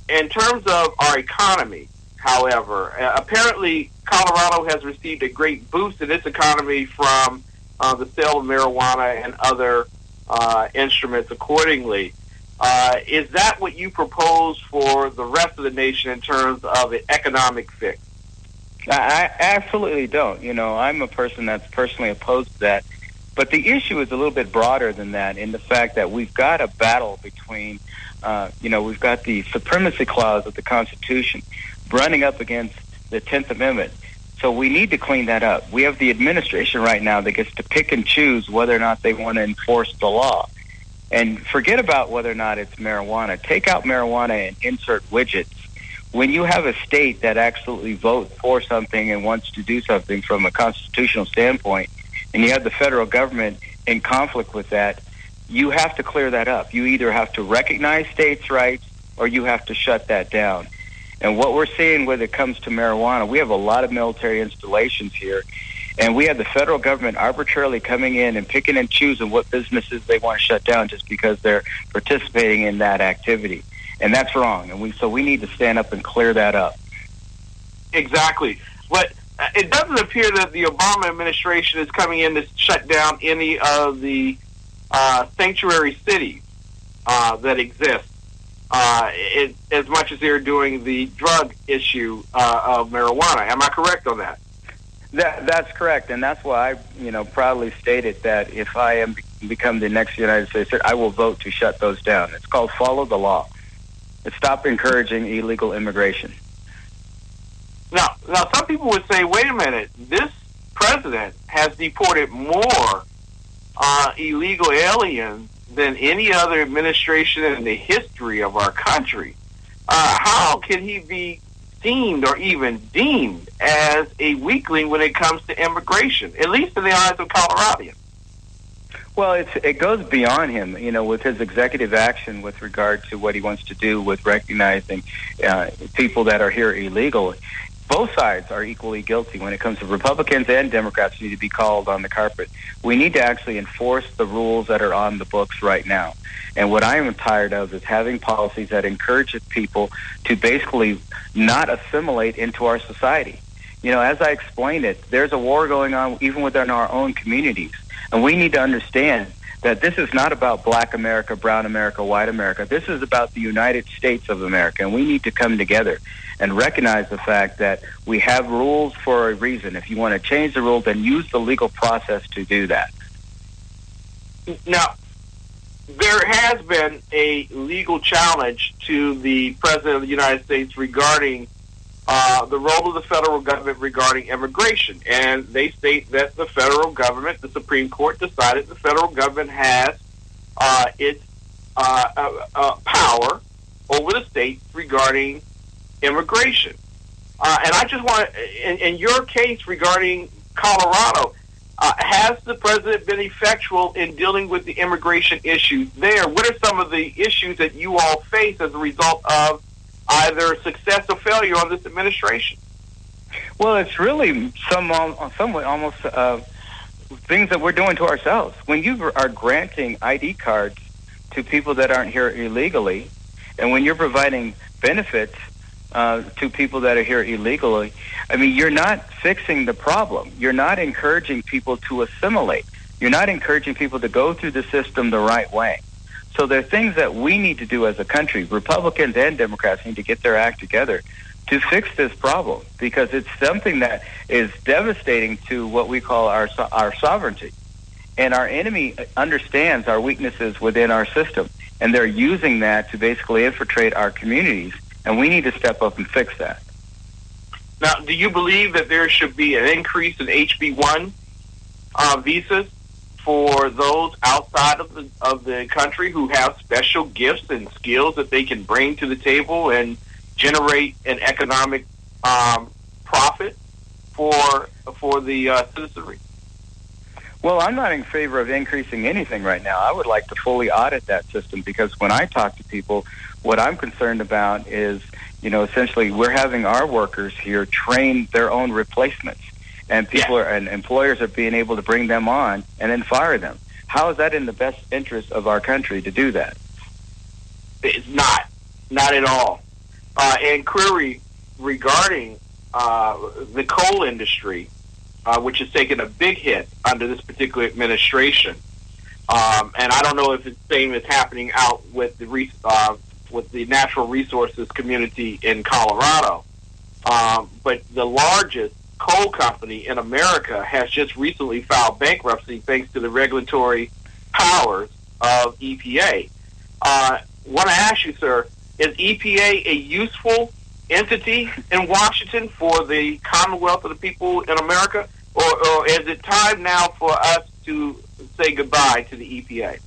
In terms of our economy, however, apparently Colorado has received a great boost in its economy from the sale of marijuana and other instruments accordingly. Is that what you propose for the rest of the nation in terms of an economic fix? I absolutely don't. I'm a person that's personally opposed to that. But the issue is a little bit broader than that in the fact that we've got a battle between, we've got the supremacy clause of the Constitution running up against the 10th Amendment. So we need to clean that up. We have the administration right now that gets to pick and choose whether or not they want to enforce the law. And forget about whether or not it's marijuana. Take out marijuana and insert widgets. When you have a state that absolutely votes for something and wants to do something from a constitutional standpoint, and you have the federal government in conflict with that, you have to clear that up. You either have to recognize states' rights or you have to shut that down. And what we're seeing when it comes to marijuana, we have a lot of military installations here, and we have the federal government arbitrarily coming in and picking and choosing what businesses they want to shut down just because they're participating in that activity. And that's wrong. And we need to stand up and clear that up. Exactly. But it doesn't appear that the Obama administration is coming in to shut down any of the sanctuary cities that exist, as much as they're doing the drug issue of marijuana. Am I correct on that? That's correct, and that's why I, proudly stated that if I become the next United States, I will vote to shut those down. It's called follow the law. It's stop encouraging illegal immigration. Now, some people would say, wait a minute, this president has deported more illegal aliens than any other administration in the history of our country. How can he be seen or even deemed as a weakling when it comes to immigration, at least in the eyes of Coloradians? Well, it goes beyond him, with his executive action with regard to what he wants to do with recognizing people that are here illegally. Both sides are equally guilty when it comes to Republicans and Democrats need to be called on the carpet. We need to actually enforce the rules that are on the books right now. And what I am tired of is having policies that encourage people to basically not assimilate into our society. As I explained it, there's a war going on even within our own communities. And we need to understand that this is not about black America, brown America, white America. This is about the United States of America. And we need to come together and recognize the fact that we have rules for a reason. If you want to change the rules, then use the legal process to do that. Now, there has been a legal challenge to the President of the United States regarding the role of the federal government regarding immigration. And they state that the federal government, the Supreme Court, decided the federal government has its power over the states regarding immigration. And I just want to, in your case regarding Colorado, has the president been effectual in dealing with the immigration issues there? What are some of the issues that you all face as a result of either success or failure on this administration? Well, it's really somewhat almost things that we're doing to ourselves. When you are granting ID cards to people that aren't here illegally, and when you're providing benefits to people that are here illegally, you're not fixing the problem. You're not encouraging people to assimilate. You're not encouraging people to go through the system the right way. So there are things that we need to do as a country. Republicans and Democrats need to get their act together to fix this problem, because it's something that is devastating to what we call our sovereignty. And our enemy understands our weaknesses within our system, and they're using that to basically infiltrate our communities, and we need to step up and fix that. Now, do you believe that there should be an increase in HB1 visas for those outside of the country who have special gifts and skills that they can bring to the table and generate an economic profit for the citizenry? Well, I'm not in favor of increasing anything right now. I would like to fully audit that system, because when I talk to people, what I'm concerned about is, essentially we're having our workers here train their own replacements. And people and employers are being able to bring them on and then fire them. How is that in the best interest of our country to do that? It's not at all. Inquiry regarding the coal industry, which has taken a big hit under this particular administration, and I don't know if it's the same as happening out with the natural resources community in Colorado, but the largest coal company in America has just recently filed bankruptcy thanks to the regulatory powers of EPA. Want to ask you, sir, is EPA a useful entity in Washington for the Commonwealth of the people in America, or is it time now for us to say goodbye to the EPA?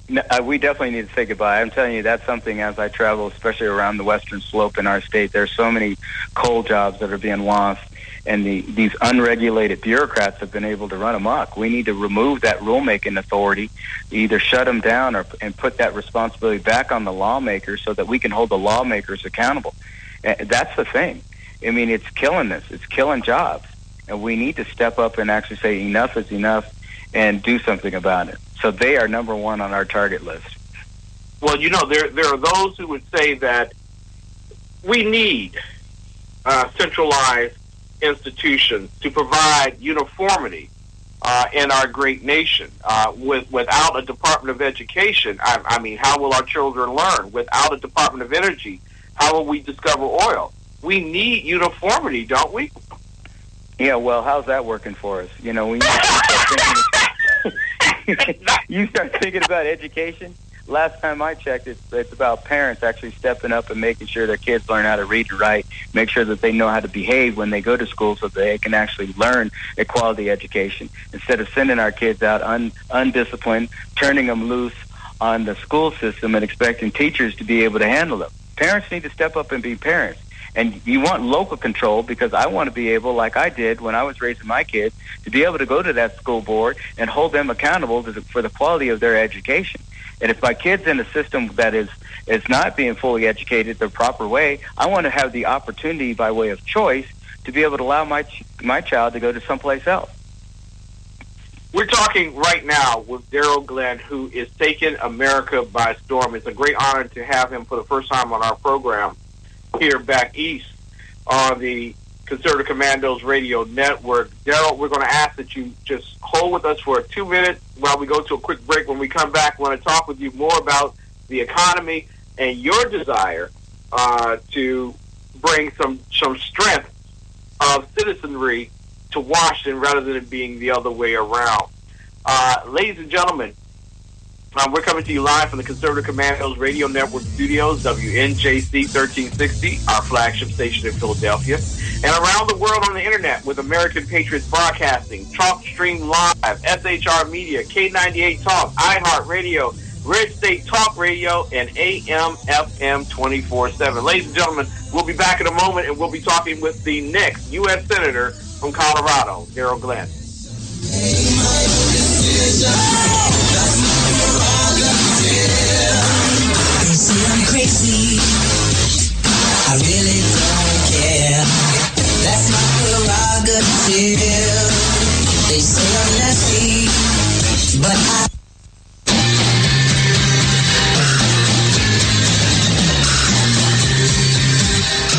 No, we definitely need to say goodbye. I'm telling you, that's something as I travel, especially around the western slope in our state, there's so many coal jobs that are being lost. And these unregulated bureaucrats have been able to run amok. We need to remove that rulemaking authority, either shut them down and put that responsibility back on the lawmakers so that we can hold the lawmakers accountable. That's the thing. It's killing this. It's killing jobs. And we need to step up and actually say enough is enough and do something about it. So they are number one on our target list. Well, there are those who would say that we need centralized institutions to provide uniformity in our great nation. Without a Department of Education, I mean, how will our children learn? Without a Department of Energy, how will we discover oil? We need uniformity, don't we? Yeah, well, how's that working for us? You know, when you start thinking about education, last time I checked, it's about parents actually stepping up and making sure their kids learn how to read and write, make sure that they know how to behave when they go to school so that they can actually learn a quality education, instead of sending our kids out undisciplined, turning them loose on the school system and expecting teachers to be able to handle them. Parents need to step up and be parents. And you want local control, because I want to be able, like I did when I was raising my kids, to be able to go to that school board and hold them accountable for the quality of their education. And if my kid's in a system that is not being fully educated the proper way, I want to have the opportunity by way of choice to be able to allow my child to go to someplace else. We're talking right now with Daryl Glenn, who is taking America by storm. It's a great honor to have him for the first time on our program here back east on the Conservative Commandos Radio Network. Daryl, we're going to ask that you just hold with us for 2 minutes while we go to a quick break. When we come back, we want to talk with you more about the economy and your desire to bring some strength of citizenry to Washington rather than it being the other way around. Ladies and gentlemen, we're coming to you live from the Conservative Commandos Radio Network studios, WNJC 1360, our flagship station in Philadelphia, and around the world on the internet with American Patriots Broadcasting, TalkStream Live, SHR Media, K98 Talk, iHeartRadio, Red State Talk Radio, and AM/FM 24/7. Ladies and gentlemen, we'll be back in a moment, and we'll be talking with the next U.S. Senator from Colorado, Daryl Glenn. They say I'm crazy, I really don't care. That's my prerogative. They say I'm nasty, but I...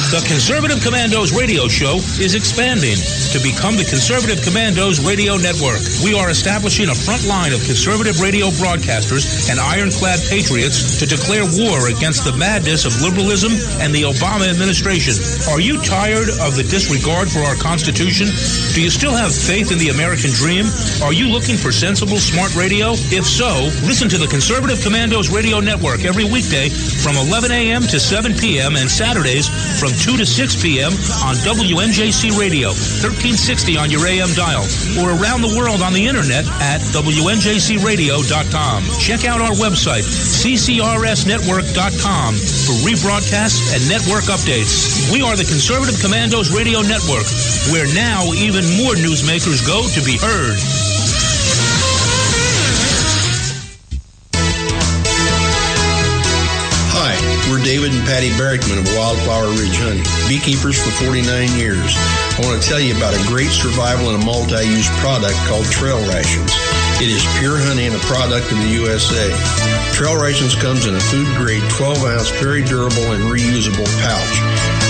The Conservative Commandos radio show is expanding to become the Conservative Commandos Radio Network. We are establishing a front line of conservative radio broadcasters and ironclad patriots to declare war against the madness of liberalism and the Obama administration. Are you tired of the disregard for our Constitution? Do you still have faith in the American dream? Are you looking for sensible, smart radio? If so, listen to the Conservative Commandos Radio Network every weekday from 11 a.m. to 7 p.m. and Saturdays from 2 to 6 p.m. on WNJC Radio, 1360 on your AM dial, or around the world on the internet at WNJCradio.com. Check out our website, ccrsnetwork.com, for rebroadcasts and network updates. We are the Conservative Commandos Radio Network, where now even more newsmakers go to be heard. We're David and Patty Barrickman of Wildflower Ridge Honey, beekeepers for 49 years. I want to tell you about a great survival and a multi-use product called Trail Rations. It is pure honey and a product of the USA. Trail Rations comes in a food-grade 12-ounce, very durable and reusable pouch,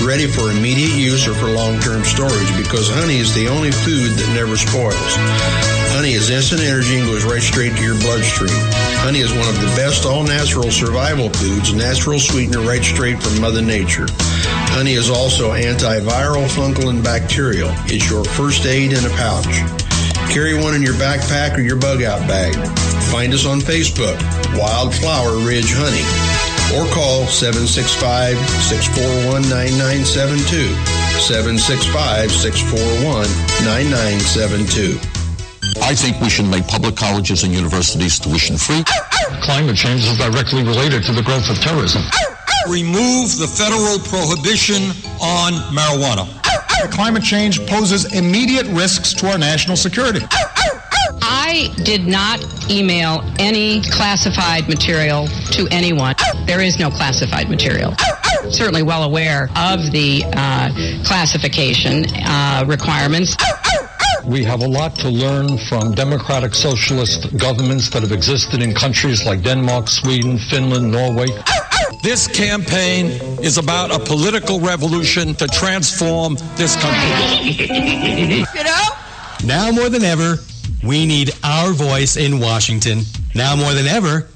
ready for immediate use or for long-term storage, because honey is the only food that never spoils. Honey is instant energy and goes right straight to your bloodstream. Honey is one of the best all-natural survival foods, natural sweetener right straight from Mother Nature. Honey is also antiviral, fungal, and bacterial. It's your first aid in a pouch. Carry one in your backpack or your bug-out bag. Find us on Facebook, Wildflower Ridge Honey, or call 765-641-9972, 765-641-9972. I think we should make public colleges and universities tuition-free. Climate change is directly related to the growth of terrorism. Remove the federal prohibition on marijuana. Climate change poses immediate risks to our national security. I did not email any classified material to anyone. There is no classified material. Certainly well aware of the classification requirements. We have a lot to learn from democratic socialist governments that have existed in countries like Denmark, Sweden, Finland, Norway. This campaign is about a political revolution to transform this country. Now more than ever, we need our voice in Washington. Now more than ever,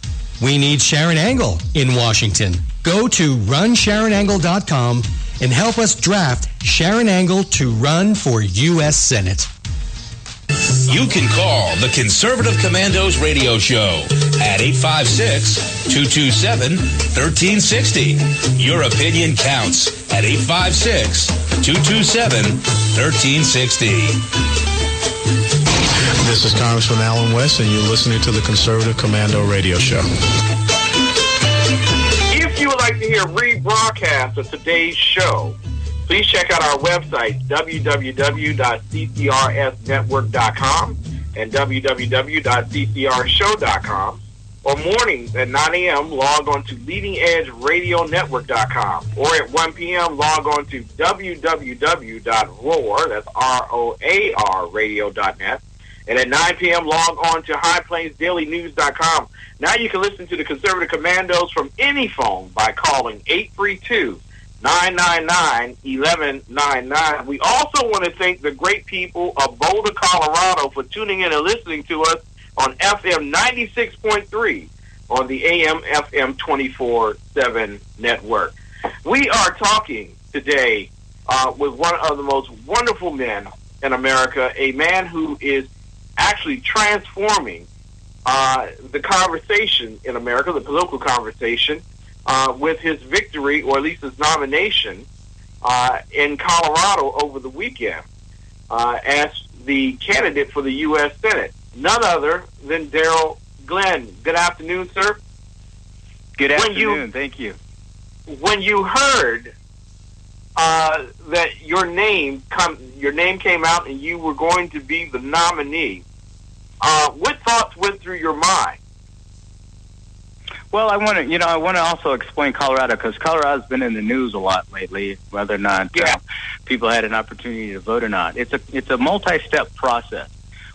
we need Sharon Angle in Washington. Go to runsharonangle.com and help us draft Sharon Angle to run for U.S. Senate. You can call the Conservative Commandos radio show at 856-227-1360. Your opinion counts at 856-227-1360. This is Congressman Alan West, and you're listening to the Conservative Commando radio show. If you would like to hear rebroadcast of today's show, please check out our website, www.ccrsnetwork.com and www.ccrshow.com. Or mornings at 9 a.m., log on to leadingedgeradionetwork.com. Or at 1 p.m., log on to www.roar, that's R-O-A-R, radio.net. And at 9 p.m., log on to highplainsdailynews.com. Now you can listen to the Conservative Commandos from any phone by calling 832-999-1199. We also want to thank the great people of Boulder, Colorado for tuning in and listening to us on FM 96.3 on the AM FM 24/7 network. We are talking today with one of the most wonderful men in America, a man who is actually transforming the conversation in America, the political conversation, with his victory, or at least his nomination, in Colorado over the weekend as the candidate for the U.S. Senate. None other than Daryl Glenn. Good afternoon, sir. Good afternoon. Thank you. When you heard that your name came out and you were going to be the nominee, what thoughts went through your mind? Well, I want to also explain Colorado, because Colorado's been in the news a lot lately, whether or not people had an opportunity to vote or not. It's a multi-step process.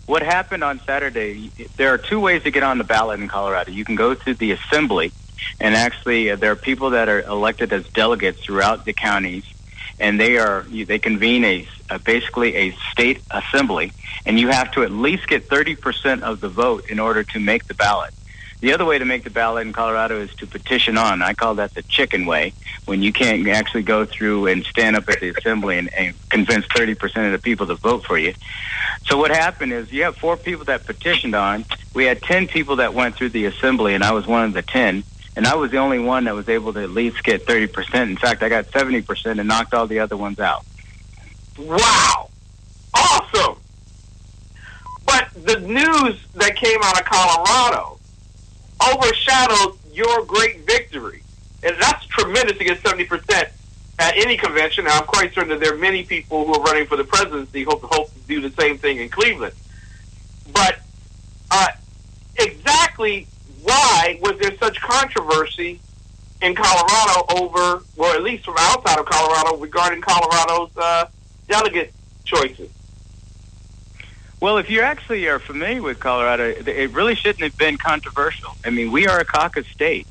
What happened on Saturday, there are two ways to get on the ballot in Colorado. You can go to the assembly, and actually there are people that are elected as delegates throughout the counties, and they convene basically a state assembly, and you have to at least get 30% of the vote in order to make the ballot. The other way to make the ballot in Colorado is to petition on. I call that the chicken way, when you can't actually go through and stand up at the assembly and convince 30% of the people to vote for you. So what happened is you have 4 people that petitioned on. We had 10 people that went through the assembly, and I was one of the 10. And I was the only one that was able to at least get 30%. In fact, I got 70% and knocked all the other ones out. Wow. Awesome. But the news that came out of Colorado overshadowed your great victory. And that's tremendous to get 70% at any convention. Now, I'm quite certain that there are many people who are running for the presidency who hope to do the same thing in Cleveland. But exactly why was there such controversy in Colorado over, or at least from outside of Colorado, regarding Colorado's delegate choices? Well, if you actually are familiar with Colorado, it really shouldn't have been controversial. I mean, we are a caucus state.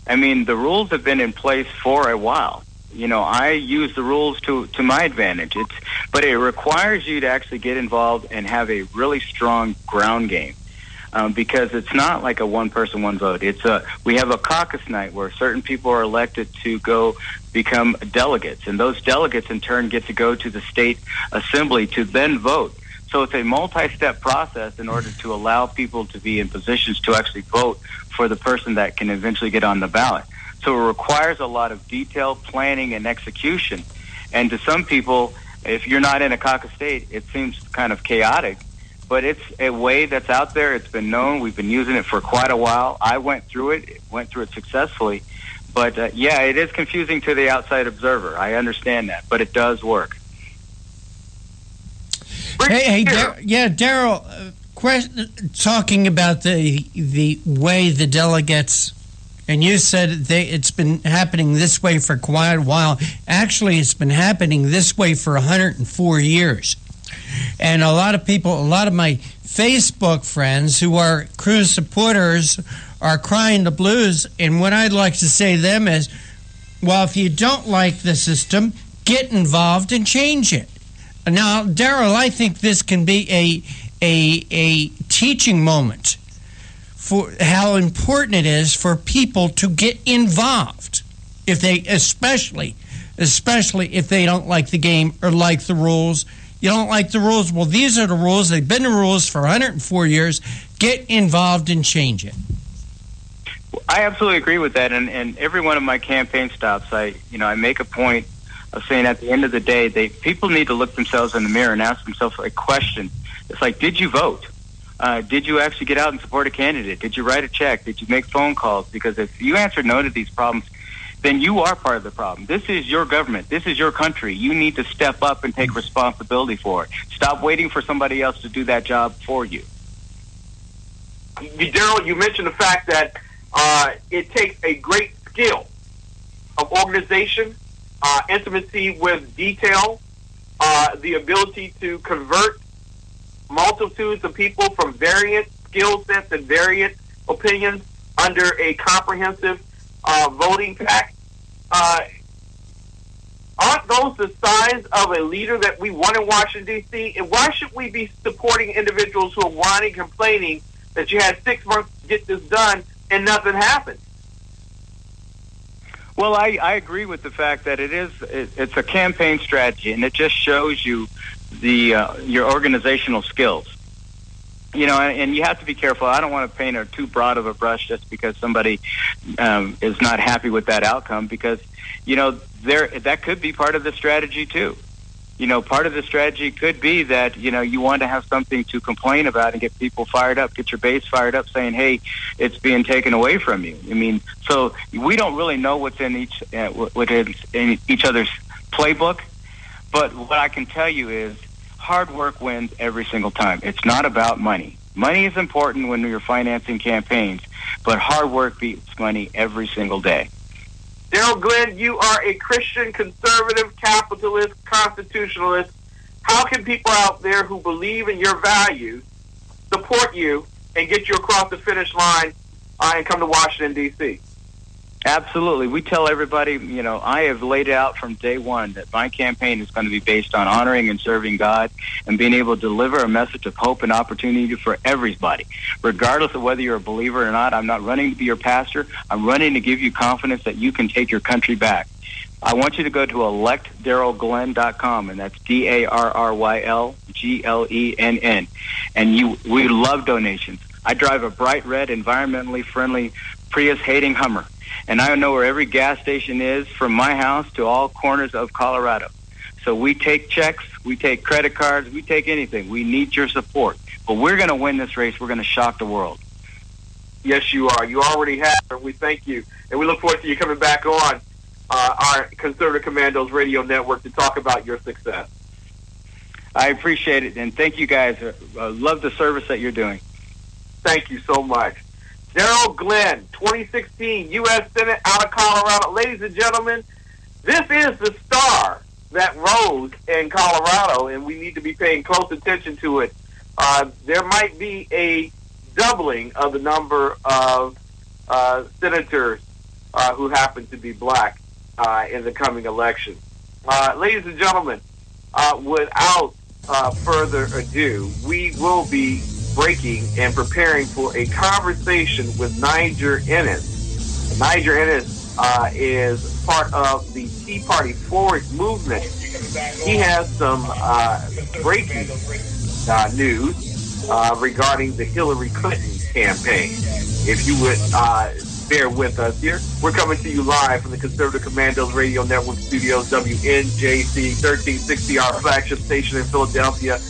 I mean, the rules have been in place for a while. You know, I use the rules to my advantage. But it requires you to actually get involved and have a really strong ground game. Because it's not like a one-person, one-vote. We have a caucus night where certain people are elected to go become delegates, and those delegates in turn get to go to the state assembly to then vote. So it's a multi-step process in order to allow people to be in positions to actually vote for the person that can eventually get on the ballot. So it requires a lot of detailed planning and execution. And to some people, if you're not in a caucus state, it seems kind of chaotic. But it's a way that's out there. It's been known. We've been using it for quite a while. I went through it successfully. But, yeah, it is confusing to the outside observer. I understand that. But it does work. Hey, Daryl, talking about the way the delegates, and you said it's been happening this way for quite a while. Actually, it's been happening this way for 104 years. And a lot of my Facebook friends who are Cruz supporters are crying the blues. And what I'd like to say to them is, well, if you don't like the system, get involved and change it. Now, Daryl, I think this can be a teaching moment for how important it is for people to get involved, if they especially if they don't like the game or like the rules. You don't like the rules? Well, these are the rules. They've been the rules for 104 years. Get involved and change it. I absolutely agree with that, and every one of my campaign stops, I make a point of saying at the end of the day, people need to look themselves in the mirror and ask themselves a question. It's like, did you vote? Did you actually get out and support a candidate? Did you write a check? Did you make phone calls? Because if you answer no to these problems, then you are part of the problem. This is your government. This is your country. You need to step up and take responsibility for it. Stop waiting for somebody else to do that job for you. Daryl, you mentioned the fact that it takes a great skill of organization, intimacy with detail, the ability to convert multitudes of people from variant skill sets and variant opinions under a comprehensive voting pact. Aren't those the signs of a leader that we want in Washington, D.C.? And why should we be supporting individuals who are whining, complaining that you had 6 months to get this done and nothing happened? Well, I agree with the fact that it's a campaign strategy, and it just shows you your organizational skills. And you have to be careful. I don't want to paint too broad of a brush just because somebody is not happy with that outcome, because, that could be part of the strategy too. Part of the strategy could be that, you want to have something to complain about and get people fired up, get your base fired up saying, hey, it's being taken away from you. So we don't really know what's in each other's playbook, but what I can tell you is hard work wins every single time. It's not about money. Money is important when you're financing campaigns, but hard work beats money every single day. Daryl Glenn, you are a Christian, conservative, capitalist, constitutionalist. How can people out there who believe in your values support you and get you across the finish line and come to Washington, D.C.? Absolutely. We tell everybody, I have laid out from day one that my campaign is going to be based on honoring and serving God and being able to deliver a message of hope and opportunity for everybody. Regardless of whether you're a believer or not, I'm not running to be your pastor. I'm running to give you confidence that you can take your country back. I want you to go to electdarylglenn.com, and that's DARRYLGLENN. And we love donations. I drive a bright red, environmentally friendly Prius-hating Hummer. And I know where every gas station is from my house to all corners of Colorado. So we take checks, we take credit cards, we take anything. We need your support. But we're going to win this race. We're going to shock the world. Yes, you are. You already have. And we thank you. And we look forward to you coming back on our Conservative Commandos radio network to talk about your success. I appreciate it. And thank you guys. I love the service that you're doing. Thank you so much. Daryl Glenn, 2016 U.S. Senate out of Colorado. Ladies and gentlemen, this is the star that rose in Colorado, and we need to be paying close attention to it. There might be a doubling of the number of senators who happen to be black in the coming election. Ladies and gentlemen, without further ado, we will be breaking and preparing for a conversation with Niger Ennis. Niger Ennis is part of the Tea Party Forward movement. He has some breaking news regarding the Hillary Clinton campaign. If you would bear with us here, we're coming to you live from the Conservative Commandos Radio Network studios, WNJC 1360, our flagship station in Philadelphia,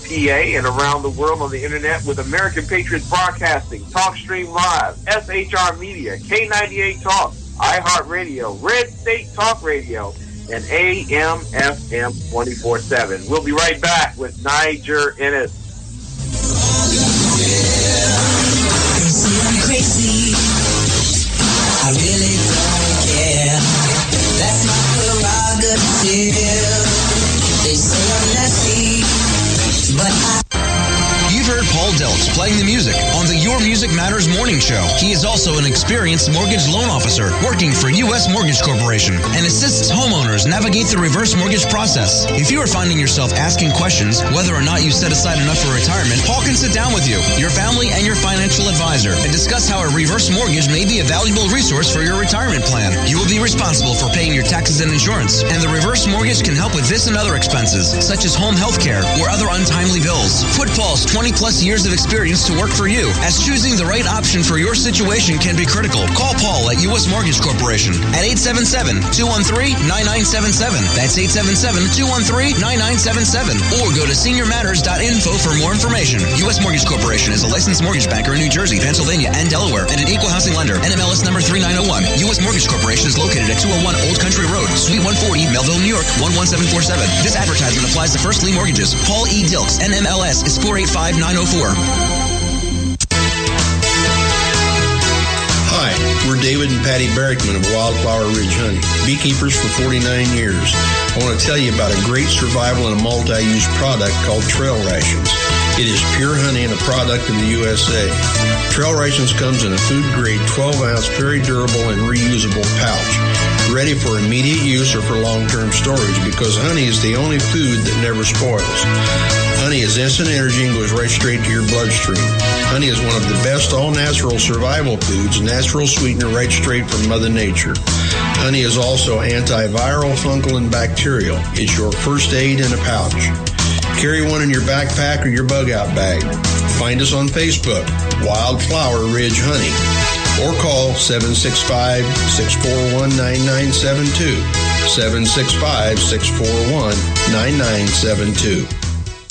PA, and around the world on the internet with American Patriots Broadcasting, TalkStream Live, SHR Media, K98 Talk, iHeartRadio, Red State Talk Radio, and AM/FM 24/7. We'll be right back with Niger Ennis. I'm crazy. I really don't care. That's my prerogative. They say I'm nasty. You've heard Paul Paul Dilts, playing the music on the Your Music Matters morning show. He is also an experienced mortgage loan officer working for U.S. Mortgage Corporation and assists homeowners navigate the reverse mortgage process. If you are finding yourself asking questions whether or not you set aside enough for retirement, Paul can sit down with you, your family, and your financial advisor and discuss how a reverse mortgage may be a valuable resource for your retirement plan. You will be responsible for paying your taxes and insurance, and the reverse mortgage can help with this and other expenses, such as home health care or other untimely bills. Put Paul's 20-plus years of experience to work for you, as choosing the right option for your situation can be critical. Call Paul at U.S. Mortgage Corporation at 877-213-9977. That's 877-213-9977. Or go to seniormatters.info for more information. U.S. Mortgage Corporation is a licensed mortgage banker in New Jersey, Pennsylvania, and Delaware, and an equal housing lender. NMLS number 3901. U.S. Mortgage Corporation is located at 201 Old Country Road, Suite 140, Melville, New York, 11747. This advertisement applies to first lien mortgages. Paul E. Dilks, NMLS is 485904. Hi, we're David and Patty Barrickman of Wildflower Ridge Honey, beekeepers for 49 years. I want to tell you about a great survival and a multi-use product called Trail Rations. It is pure honey and a product of the USA. Trail Rations comes in a food-grade 12-ounce, very durable and reusable pouch, ready for immediate use or for long-term storage because honey is the only food that never spoils. Honey is instant energy and goes right straight to your bloodstream. Honey is one of the best all-natural survival foods, natural sweetener right straight from Mother Nature. Honey is also antiviral, fungal, and bacterial. It's your first aid in a pouch. Carry one in your backpack or your bug-out bag. Find us on Facebook, Wildflower Ridge Honey, or call 765-641-9972, 765-641-9972.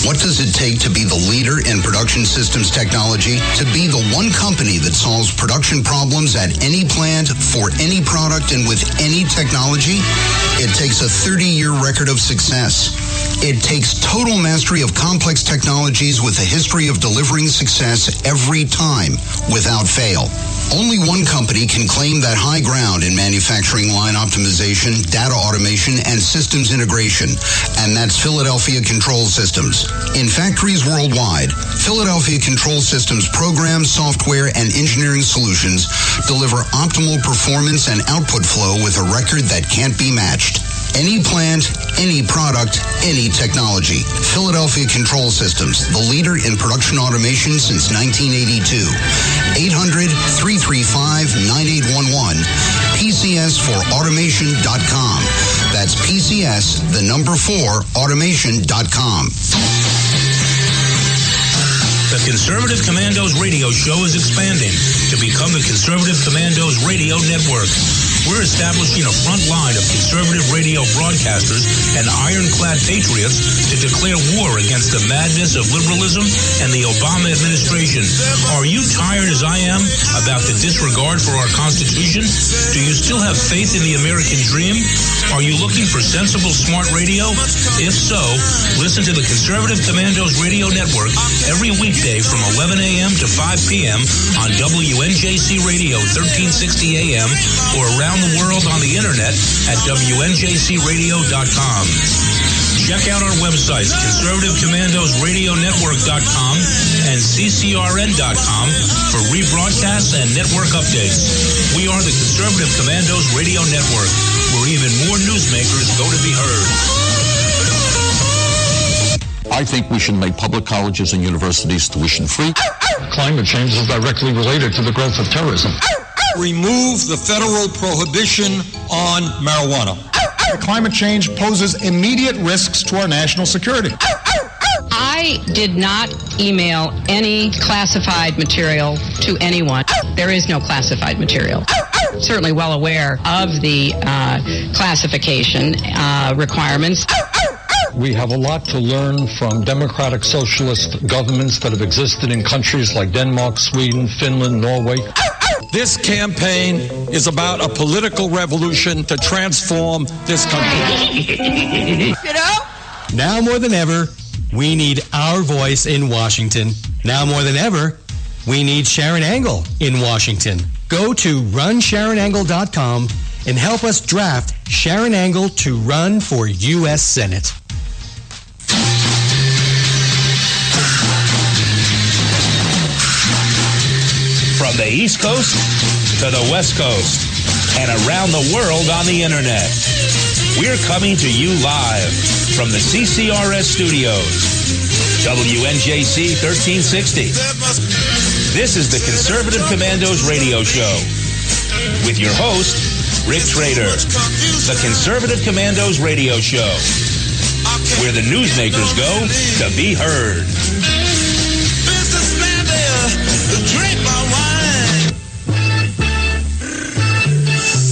What does it take to be the leader in production systems technology? To be the one company that solves production problems at any plant, for any product, and with any technology? It takes a 30-year record of success. It takes total mastery of complex technologies with a history of delivering success every time, without fail. Only one company can claim that high ground in manufacturing line optimization, data automation, and systems integration, and that's Philadelphia Control Systems. In factories worldwide, Philadelphia Control Systems programs, software, and engineering solutions deliver optimal performance and output flow with a record that can't be matched. Any plant, any product, any technology. Philadelphia Control Systems, the leader in production automation since 1982. 800-335-9811. PCS4automation.com. That's PCS, the number 4, automation.com. The Conservative Commandos radio show is expanding to become the Conservative Commandos Radio Network. We're establishing a front line of conservative radio broadcasters and ironclad patriots to declare war against the madness of liberalism and the Obama administration. Are you tired as I am about the disregard for our Constitution? Do you still have faith in the American dream? Are you looking for sensible, smart radio? If so, listen to the Conservative Commandos Radio Network every weekday from 11 a.m. to 5 p.m. on WNJC Radio 1360 a.m. or around the world on the internet at WNJCradio.com. Check out our websites, ConservativeCommandosRadioNetwork.com and CCRN.com for rebroadcasts and network updates. We are the Conservative Commandos Radio Network, where even more newsmakers go to be heard. I think we should make public colleges and universities tuition-free. Climate change is directly related to the growth of terrorism. Remove the federal prohibition on marijuana. Climate change poses immediate risks to our national security. I did not email any classified material to anyone. There is no classified material. Certainly well aware of the classification requirements. We have a lot to learn from democratic socialist governments that have existed in countries like Denmark, Sweden, Finland, Norway. This campaign is about a political revolution to transform this country. Now more than ever, we need our voice in Washington. Now more than ever, we need Sharon Angle in Washington. Go to runsharonangle.com and help us draft Sharon Angle to run for U.S. Senate. From the East Coast to the West Coast and around the world on the internet. We're coming to you live from the CCRS studios. WNJC 1360. This is the Conservative Commandos radio show with your host, Rick Trader. The Conservative Commandos radio show, where the newsmakers go to be heard.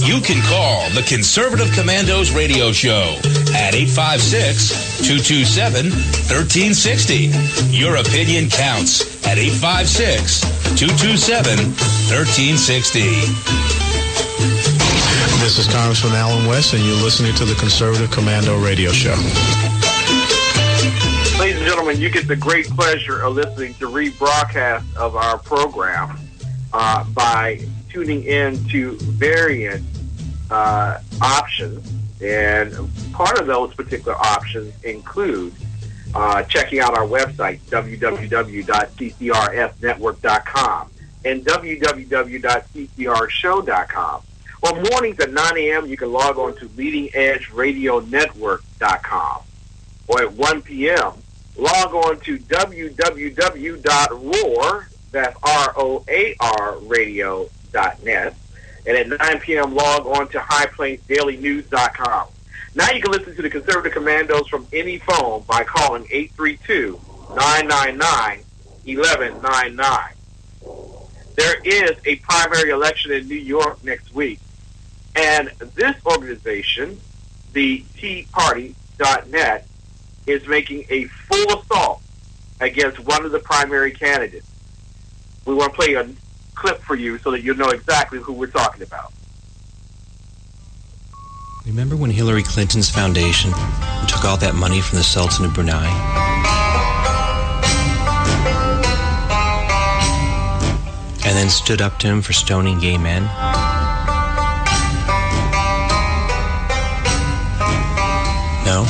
You can call the Conservative Commandos radio show at 856-227-1360. Your opinion counts at 856-227-1360. This is Congressman Alan West, and you're listening to the Conservative Commando radio show. Ladies and gentlemen, you get the great pleasure of listening to rebroadcast of our program by tuning in to various options, and part of those particular options include checking out our website, www.ccrsnetwork.com and www.ccrshow.com. Well, mornings at 9 a.m., you can log on to leadingedgeradionetwork.com. Or at 1 p.m., log on to www.roar, that's ROAR radio.net. And at 9 p.m., log on to highplainsdailynews.com. Now you can listen to the Conservative Commandos from any phone by calling 832-999-1199. There is a primary election in New York next week, and this organization, the TeaParty.net, is making a full assault against one of the primary candidates. We want to play a clip for you so that you'll know exactly who we're talking about. Remember when Hillary Clinton's foundation took all that money from the Sultan of Brunei? And then stood up to him for stoning gay men? No?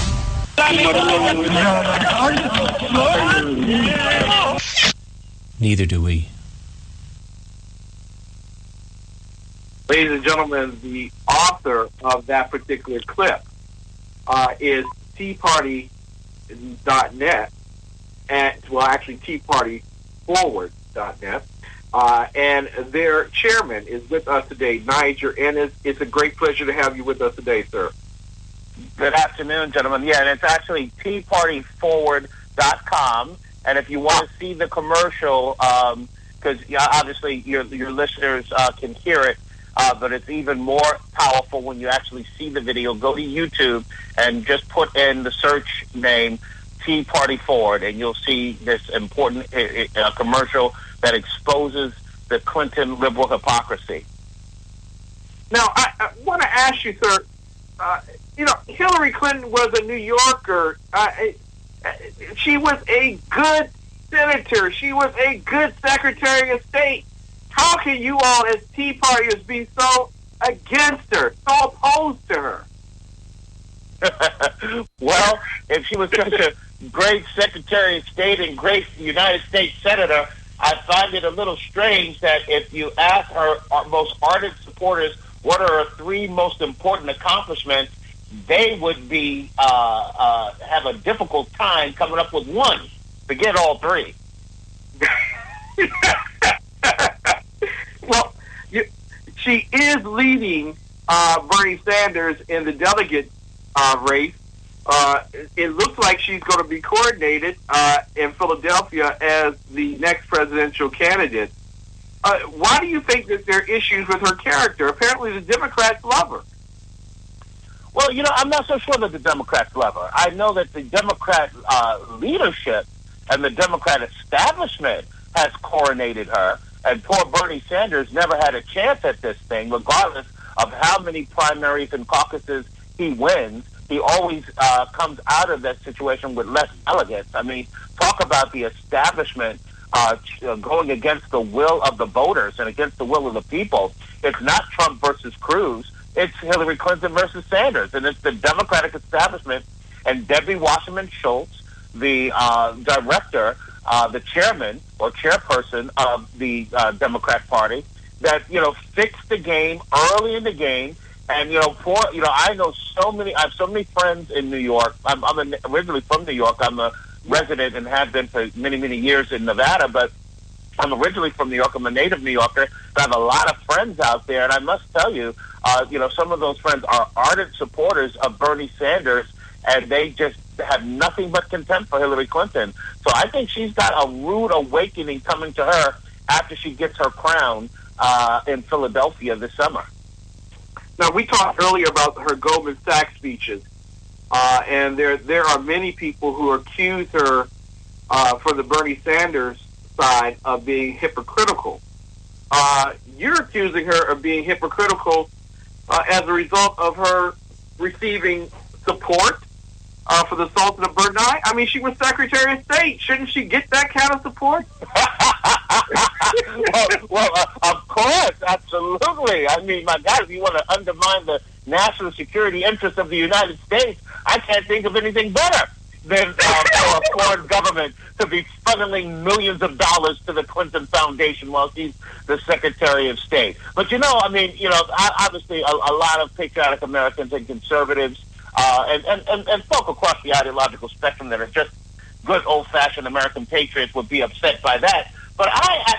Neither do we. Ladies and gentlemen, the author of that particular clip is TeaParty.net, and actually TeaPartyForward.net, and their chairman is with us today, Niger Ennis. It's a great pleasure to have you with us today, sir. Good afternoon, gentlemen. Yeah, and it's actually TeaPartyForward.com, and if you want to see the commercial, because obviously your listeners can hear it, but it's even more powerful when you actually see the video. Go to YouTube and just put in the search name Tea Party Forward, and you'll see this important commercial that exposes the Clinton liberal hypocrisy. Now, I want to ask you, sir, Hillary Clinton was a New Yorker. She was a good senator. She was a good Secretary of State. How can you all as Tea Partiers be so against her, so opposed to her? Well, if she was such a great Secretary of State and great United States Senator, I find it a little strange that if you ask her most ardent supporters what are her three most important accomplishments, they would be have a difficult time coming up with one. Forget all three. Well, she is leading Bernie Sanders in the delegate race. It looks like she's going to be coordinated in Philadelphia as the next presidential candidate. Why do you think that there are issues with her character? Apparently the Democrats love her. Well, I'm not so sure that the Democrats love her. I know that the Democrat leadership and the Democrat establishment has coronated her, and poor Bernie Sanders never had a chance at this thing, regardless of how many primaries and caucuses he wins. He always comes out of that situation with less delegates. I mean, talk about the establishment going against the will of the voters and against the will of the people. It's not Trump versus Cruz. It's Hillary Clinton versus Sanders, and it's the Democratic establishment and Debbie Wasserman Schultz, the director the chairman or chairperson of the Democrat Party, that fixed the game early in the game. And I know I have so many friends in New York. I'm originally from New York. I'm a resident and have been for many, many years in Nevada, but I'm originally from New York. I'm a native New Yorker. I have a lot of friends out there, and I must tell you, some of those friends are ardent supporters of Bernie Sanders, and they just have nothing but contempt for Hillary Clinton. So I think she's got a rude awakening coming to her after she gets her crown in Philadelphia this summer. Now, we talked earlier about her Goldman Sachs speeches, and there are many people who accuse her from the Bernie Sanders side of being hypocritical. You're accusing her of being hypocritical as a result of her receiving support for the Sultan of Brunei. I mean, she was Secretary of State. Shouldn't she get that kind of support? well, of course, absolutely. I mean, my God, if you want to undermine the national security interests of the United States, I can't think of anything better than for a foreign government to be funneling millions of dollars to the Clinton Foundation while she's the Secretary of State. But, obviously a lot of patriotic Americans and conservatives and folk across the ideological spectrum that are just good old-fashioned American patriots would be upset by that. But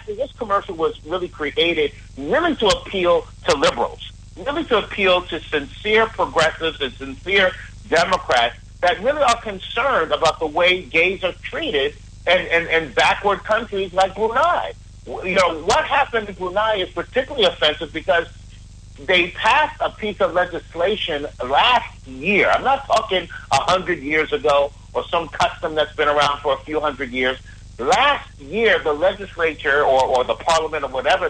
this commercial was really created really to appeal to liberals, really to appeal to sincere progressives and sincere Democrats that really are concerned about the way gays are treated in backward countries like Brunei. What happened in Brunei is particularly offensive because they passed a piece of legislation last year. I'm not talking 100 years ago or some custom that's been around for a few hundred years. Last year, the legislature or the parliament or whatever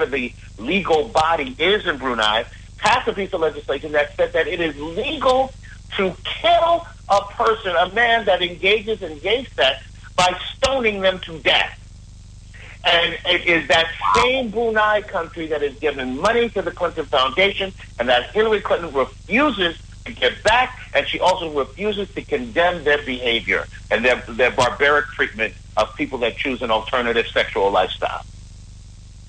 the legal body is in Brunei passed a piece of legislation that said that it is legal to kill a person, a man that engages in gay sex, by stoning them to death. And it is that same Brunei country that has given money to the Clinton Foundation and that Hillary Clinton refuses to give back, and she also refuses to condemn their behavior and their barbaric treatment of people that choose an alternative sexual lifestyle.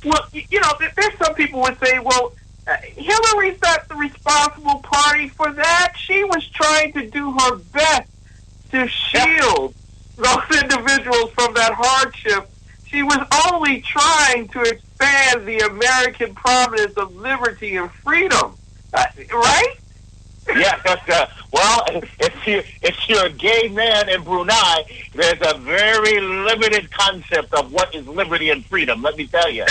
Well, there's some people would say, well, Hillary's not the responsible party for that. She was trying to do her best to shield those individuals from that hardship. She was only trying to expand the American promise of liberty and freedom, right? Yeah, well, if you're a gay man in Brunei, there's a very limited concept of what is liberty and freedom, let me tell you.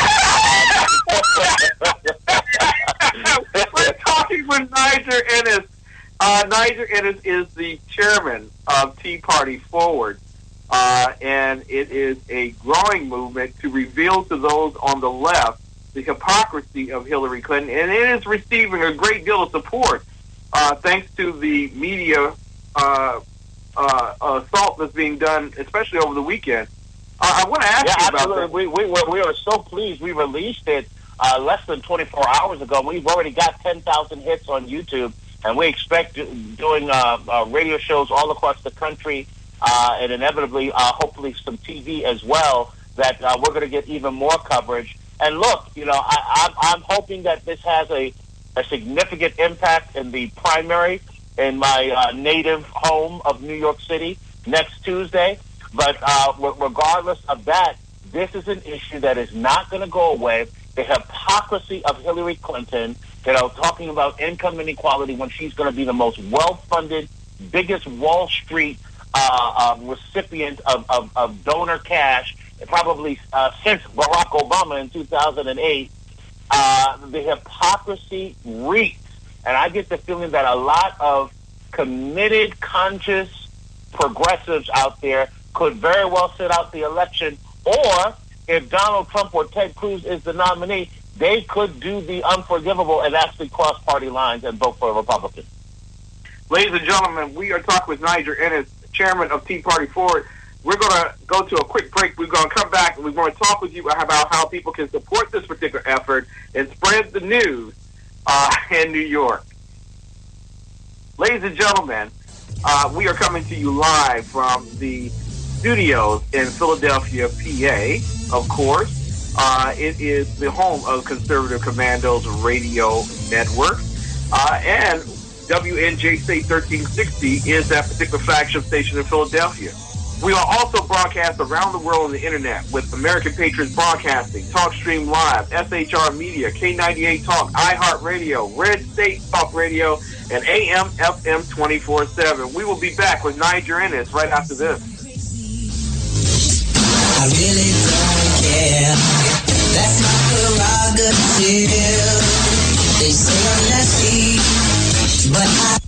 We're talking with Niger Ennis. Niger Ennis is the chairman of Tea Party Forward, and it is a growing movement to reveal to those on the left the hypocrisy of Hillary Clinton, and it is receiving a great deal of support. Thanks to the media assault that's being done, especially over the weekend. I want to ask you about absolutely. that. We are so pleased. We released it less than 24 hours ago. We've already got 10,000 hits on YouTube, and we expect doing radio shows all across the country and inevitably, hopefully, some TV as well, that we're going to get even more coverage. And look, I'm hoping that this has a significant impact in the primary in my native home of New York City next Tuesday. But regardless of that, this is an issue that is not going to go away. The hypocrisy of Hillary Clinton, talking about income inequality when she's going to be the most well-funded, biggest Wall Street recipient of donor cash, probably since Barack Obama in 2008. The hypocrisy reeks. And I get the feeling that a lot of committed, conscious progressives out there could very well sit out the election, or if Donald Trump or Ted Cruz is the nominee, they could do the unforgivable and actually cross party lines and vote for a Republican. Ladies and gentlemen, we are talking with Niger Ennis, chairman of Tea Party Forward. We're going to go to a quick break. We're going to come back and we're going to talk with you about how people can support this particular effort and spread the news in New York. Ladies and gentlemen, we are coming to you live from the studios in Philadelphia, PA, of course. It is the home of Conservative Commandos Radio Network. And WNJC 1360 is that particular flagship station in Philadelphia. We are also broadcast around the world on the internet with American Patriots Broadcasting, TalkStream Live, SHR Media, K98 Talk, iHeartRadio, Red State Talk Radio, and AM FM 24/7. We will be back with Niger Ennis right after this. I really don't care. That's my prerogative. They say I'm nasty, but I...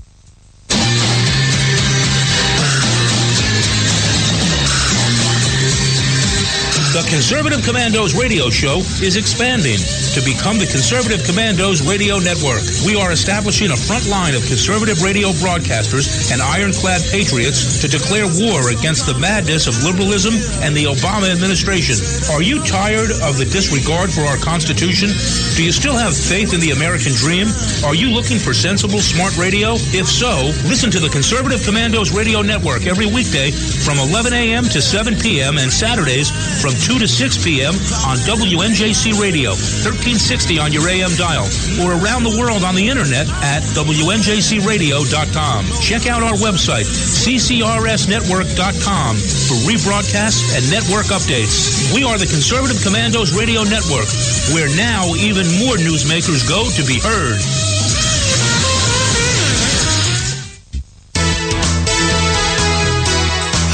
The Conservative Commandos radio show is expanding to become the Conservative Commandos Radio Network. We are establishing a front line of conservative radio broadcasters and ironclad patriots to declare war against the madness of liberalism and the Obama administration. Are you tired of the disregard for our Constitution? Do you still have faith in the American dream? Are you looking for sensible, smart radio? If so, listen to the Conservative Commandos Radio Network every weekday from 11 a.m. to 7 p.m. and Saturdays from 2 to 6 p.m. on WNJC Radio, 1360 on your AM dial, or around the world on the internet at WNJCradio.com. Check out our website, ccrsnetwork.com, for rebroadcasts and network updates. We are the Conservative Commandos Radio Network, where now even more newsmakers go to be heard.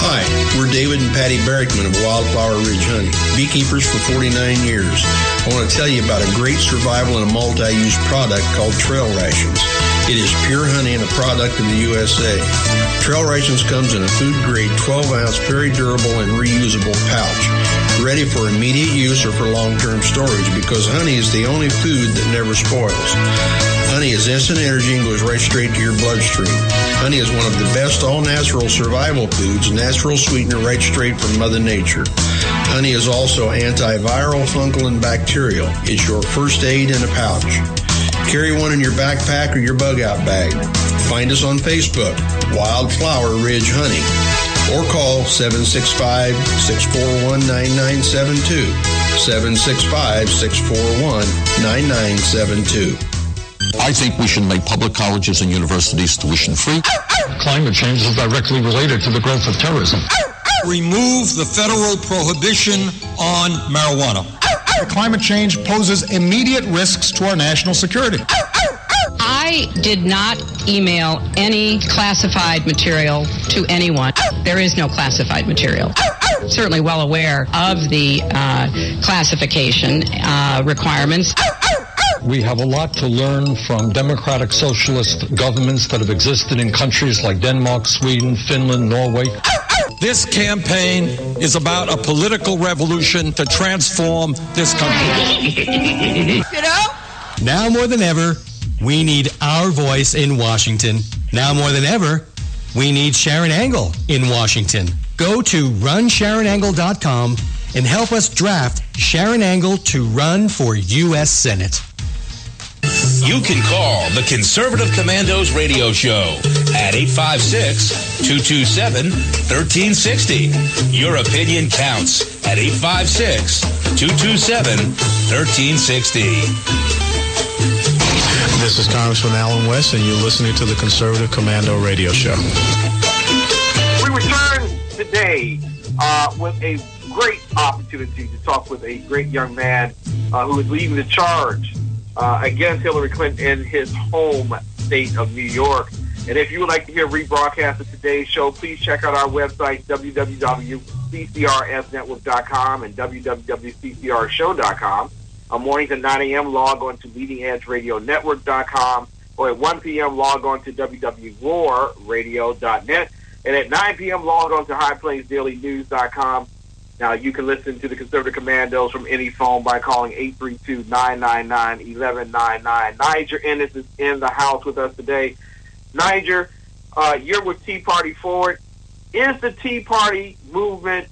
Hi, we're David and Patty Barrickman of Wildflower Ridge Honey, beekeepers for 49 years. I want to tell you about a great survival and a multi-use product called Trail Rations. It is pure honey and a product of the USA. Trail Rations comes in a food-grade 12-ounce, very durable and reusable pouch, ready for immediate use or for long-term storage because honey is the only food that never spoils. Honey is instant energy and goes right straight to your bloodstream. Honey is one of the best all-natural survival foods, natural sweetener right straight from Mother Nature. Honey is also antiviral, fungal, and bacterial. It's your first aid in a pouch. Carry one in your backpack or your bug-out bag. Find us on Facebook, Wildflower Ridge Honey, or call 765-641-9972, 765-641-9972. I think we should make public colleges and universities tuition-free. Climate change is directly related to the growth of terrorism. Remove the federal prohibition on marijuana. Climate change poses immediate risks to our national security. I did not email any classified material to anyone. There is no classified material. Certainly well aware of the classification requirements. We have a lot to learn from democratic socialist governments that have existed in countries like Denmark, Sweden, Finland, Norway. This campaign is about a political revolution to transform this country. You know? Now more than ever, we need our voice in Washington. Now more than ever, we need Sharon Angle in Washington. Go to runsharonangle.com and help us draft Sharon Angle to run for U.S. Senate. You can call the Conservative Commandos radio show at 856-227-1360. Your opinion counts at 856-227-1360. This is Congressman Alan West, and you're listening to the Conservative Commando radio show. We return today with a great opportunity to talk with a great young man who is leading the charge against Hillary Clinton in his home state of New York. And if you would like to hear rebroadcast of today's show, please check out our website, www.ccrsnetwork.com and www.ccrshow.com. On mornings at 9 a.m., log on to leadingedgeradionetwork.com, or at 1 p.m., log on to www.roarradio.net, and at 9 p.m., log on to highplainsdailynews.com. Now, you can listen to the Conservative Commandos from any phone by calling 832-999-1199. Niger Ennis is in the house with us today. Niger, you're with Tea Party Forward. Is the Tea Party movement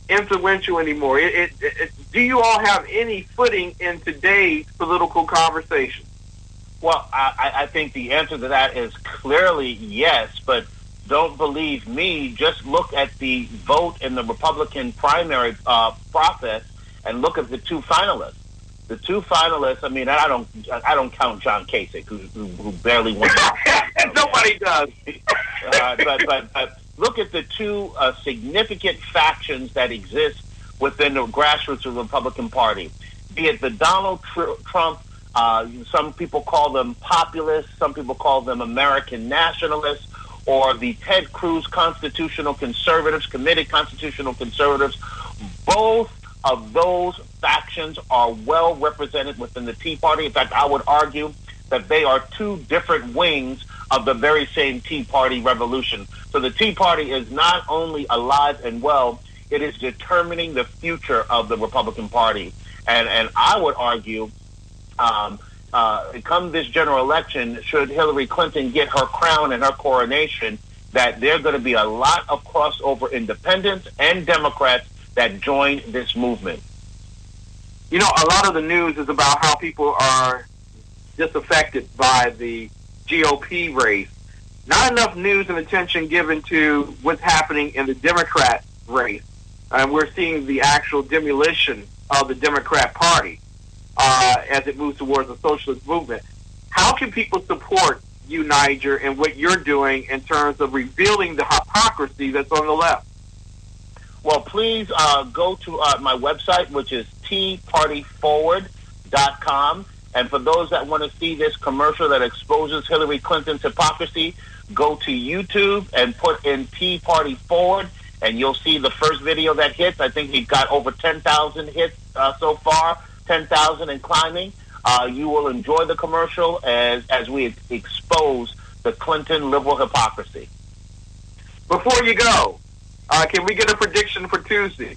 influential anymore? Do you all have any footing in today's political conversation? Well, I think the answer to that is clearly yes, but don't believe me, just look at the vote in the Republican primary process and look at the two finalists. The two finalists. I mean, I don't count John Kasich, who barely won. Nobody does. But look at the two significant factions that exist within the grassroots of the Republican Party. Be it the Donald Trump, some people call them populists, some people call them American nationalists, or the Ted Cruz constitutional conservatives, committed constitutional conservatives. Both of those factions are well represented within the Tea Party. In fact, I would argue that they are two different wings of the very same Tea Party revolution. So the Tea Party is not only alive and well, it is determining the future of the Republican Party. And I would argue, come this general election, should Hillary Clinton get her crown and her coronation, that there are going to be a lot of crossover independents and Democrats that join this movement. You know, a lot of the news is about how people are disaffected by the GOP race. Not enough news and attention given to what's happening in the Democrat race. And we're seeing the actual demolition of the Democrat Party as it moves towards the socialist movement. How can people support you, Niger, and what you're doing in terms of revealing the hypocrisy that's on the left? Well, please go to my website, which is teapartyforward.com. And for those that want to see this commercial that exposes Hillary Clinton's hypocrisy, go to YouTube and put in Tea Party Forward, and you'll see the first video that hits. I think we've got over 10,000 hits so far, 10,000 and climbing. You will enjoy the commercial as we expose the Clinton liberal hypocrisy. Before you go, can we get a prediction for Tuesday?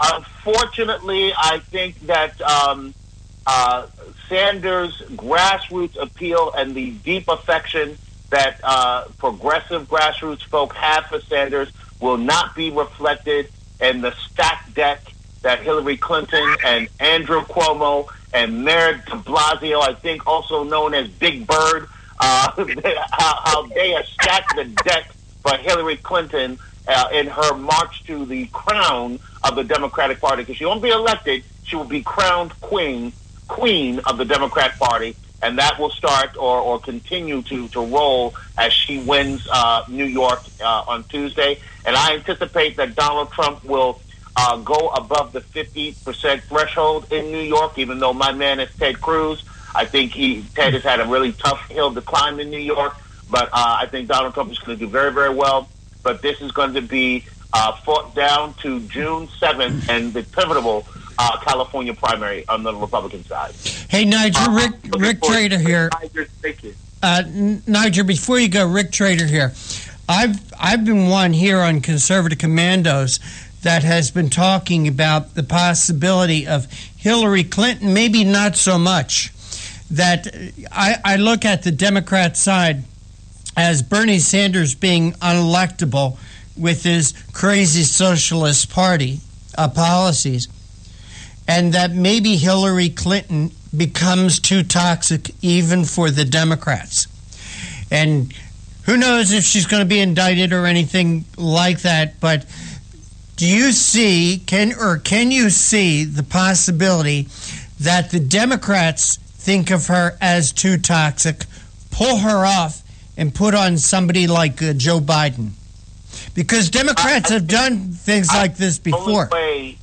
Unfortunately, I think that Sanders' grassroots appeal and the deep affection that progressive grassroots folk have for Sanders will not be reflected in the stacked deck that Hillary Clinton and Andrew Cuomo and Mayor de Blasio, I think also known as Big Bird, how they have stacked the deck for Hillary Clinton in her march to the crown of the Democratic Party. Because she won't be elected, she will be crowned queen of the Democrat Party, and that will start or continue to roll as she wins New York on Tuesday. And I anticipate that Donald Trump will go above the 50% threshold in New York, even though my man is Ted Cruz. I think Ted has had a really tough hill to climb in New York, but I think Donald Trump is going to do very, very well. But this is going to be fought down to June 7th and the pivotal California primary on the Republican side. Hey, Niger, Rick Trader here. Niger, before you go, Rick Trader here. I've been one here on Conservative Commandos that has been talking about the possibility of Hillary Clinton, maybe not so much, that I look at the Democrat side as Bernie Sanders being unelectable with his crazy socialist party policies, and that maybe Hillary Clinton becomes too toxic even for the Democrats. And who knows if she's going to be indicted or anything like that, but do you see, can you see the possibility that the Democrats think of her as too toxic, pull her off, and put on somebody like Joe Biden? Because Democrats have done things like this before. I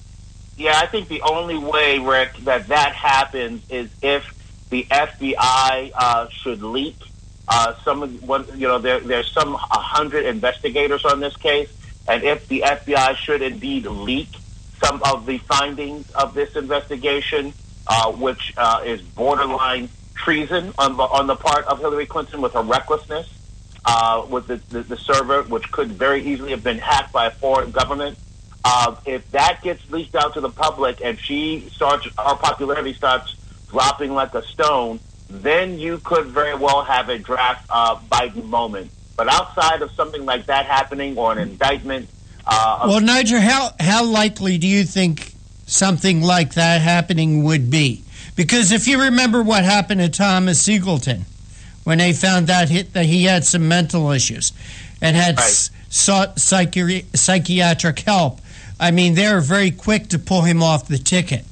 think the only way, Rick, that happens is if the FBI should leak there's some 100 investigators on this case, and if the FBI should indeed leak some of the findings of this investigation, which is borderline treason on the part of Hillary Clinton with her recklessness, with the server, which could very easily have been hacked by a foreign government. If that gets leaked out to the public and our popularity starts dropping like a stone, then you could very well have a draft Biden moment. But outside of something like that happening or an indictment... well, Niger, how likely do you think something like that happening would be? Because if you remember what happened to Thomas Eagleton when they found out that he had some mental issues and had sought psychiatric help. I mean, they were very quick to pull him off the ticket.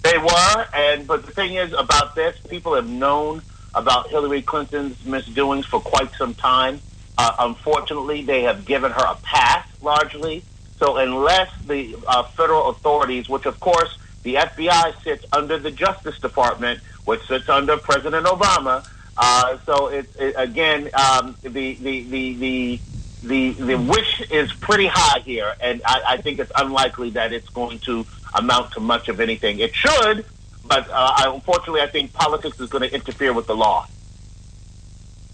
They were, but the thing is about this, people have known about Hillary Clinton's misdoings for quite some time. Unfortunately, they have given her a pass, largely. So unless the federal authorities, which of course the FBI sits under the Justice Department, which sits under President Obama, so the wish is pretty high here, and I think it's unlikely that it's going to amount to much of anything. It should, but unfortunately, I think politics is going to interfere with the law.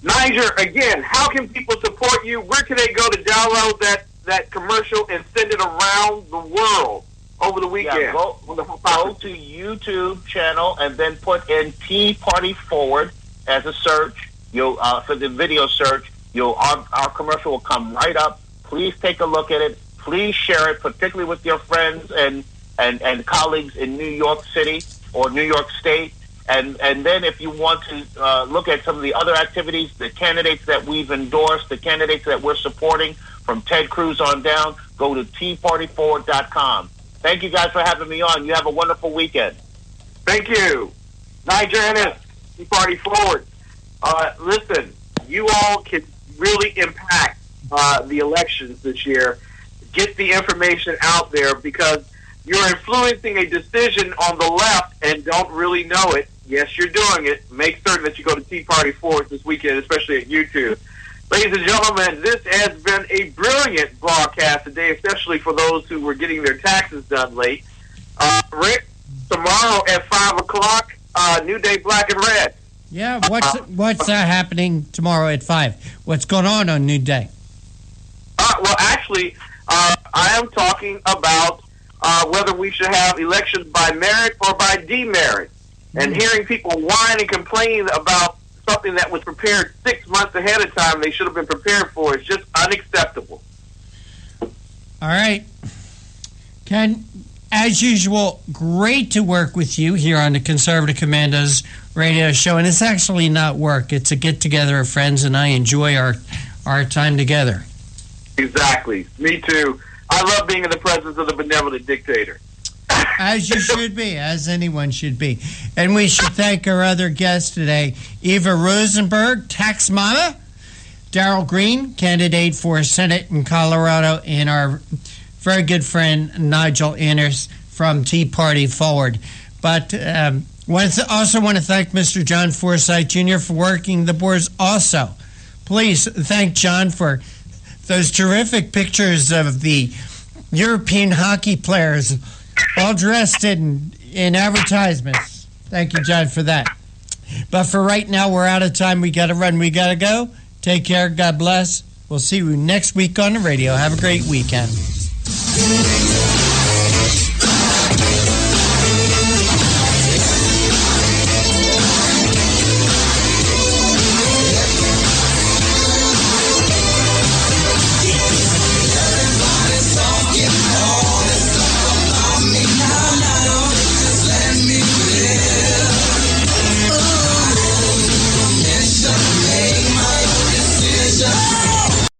Niger, again, how can people support you? Where can they go to download that commercial and send it around the world over the weekend? Yeah, go to YouTube channel and then put in Tea Party Forward as a search. You'll for the video search. Our commercial will come right up. Please take a look at it. Please share it, particularly with your friends and colleagues in New York City or New York State. And then if you want to look at some of the other activities, the candidates that we've endorsed, the candidates that we're supporting, from Ted Cruz on down, go to teapartyforward.com. Thank you guys for having me on. You have a wonderful weekend. Thank you. Niger Ennis, Tea Party Forward. Listen, you all can really impact the elections this year. Get the information out there, because you're influencing a decision on the left and don't really know it. Yes, you're doing it. Make certain that you go to Tea Party Forward this weekend, especially at YouTube. Ladies and gentlemen, this has been a brilliant broadcast today, especially for those who were getting their taxes done late. Rick, tomorrow at 5 o'clock, New Day Black and Red. Yeah, what's happening tomorrow at 5? What's going on New Day? Well, actually, I am talking about whether we should have elections by merit or by demerit. And hearing people whine and complain about something that was prepared 6 months ahead of time they should have been prepared for is just unacceptable. All right. Ken, as usual, great to work with you here on the Conservative Commandos radio show. And it's actually not work. It's a get-together of friends, and I enjoy our time together. Exactly. Me too. I love being in the presence of the benevolent dictator. As you should be, as anyone should be. And we should thank our other guests today, Eva Rosenberg, Tax Mama, Darrell Green, candidate for Senate in Colorado, and our very good friend Nigel Ennis from Tea Party Forward. But also want to thank Mr. John Forsyth Jr. for working the boards also. Please thank John for those terrific pictures of the European hockey players all dressed in advertisements. Thank you, John, for that. But for right now, we're out of time. We got to run. We got to go. Take care. God bless. We'll see you next week on the radio. Have a great weekend.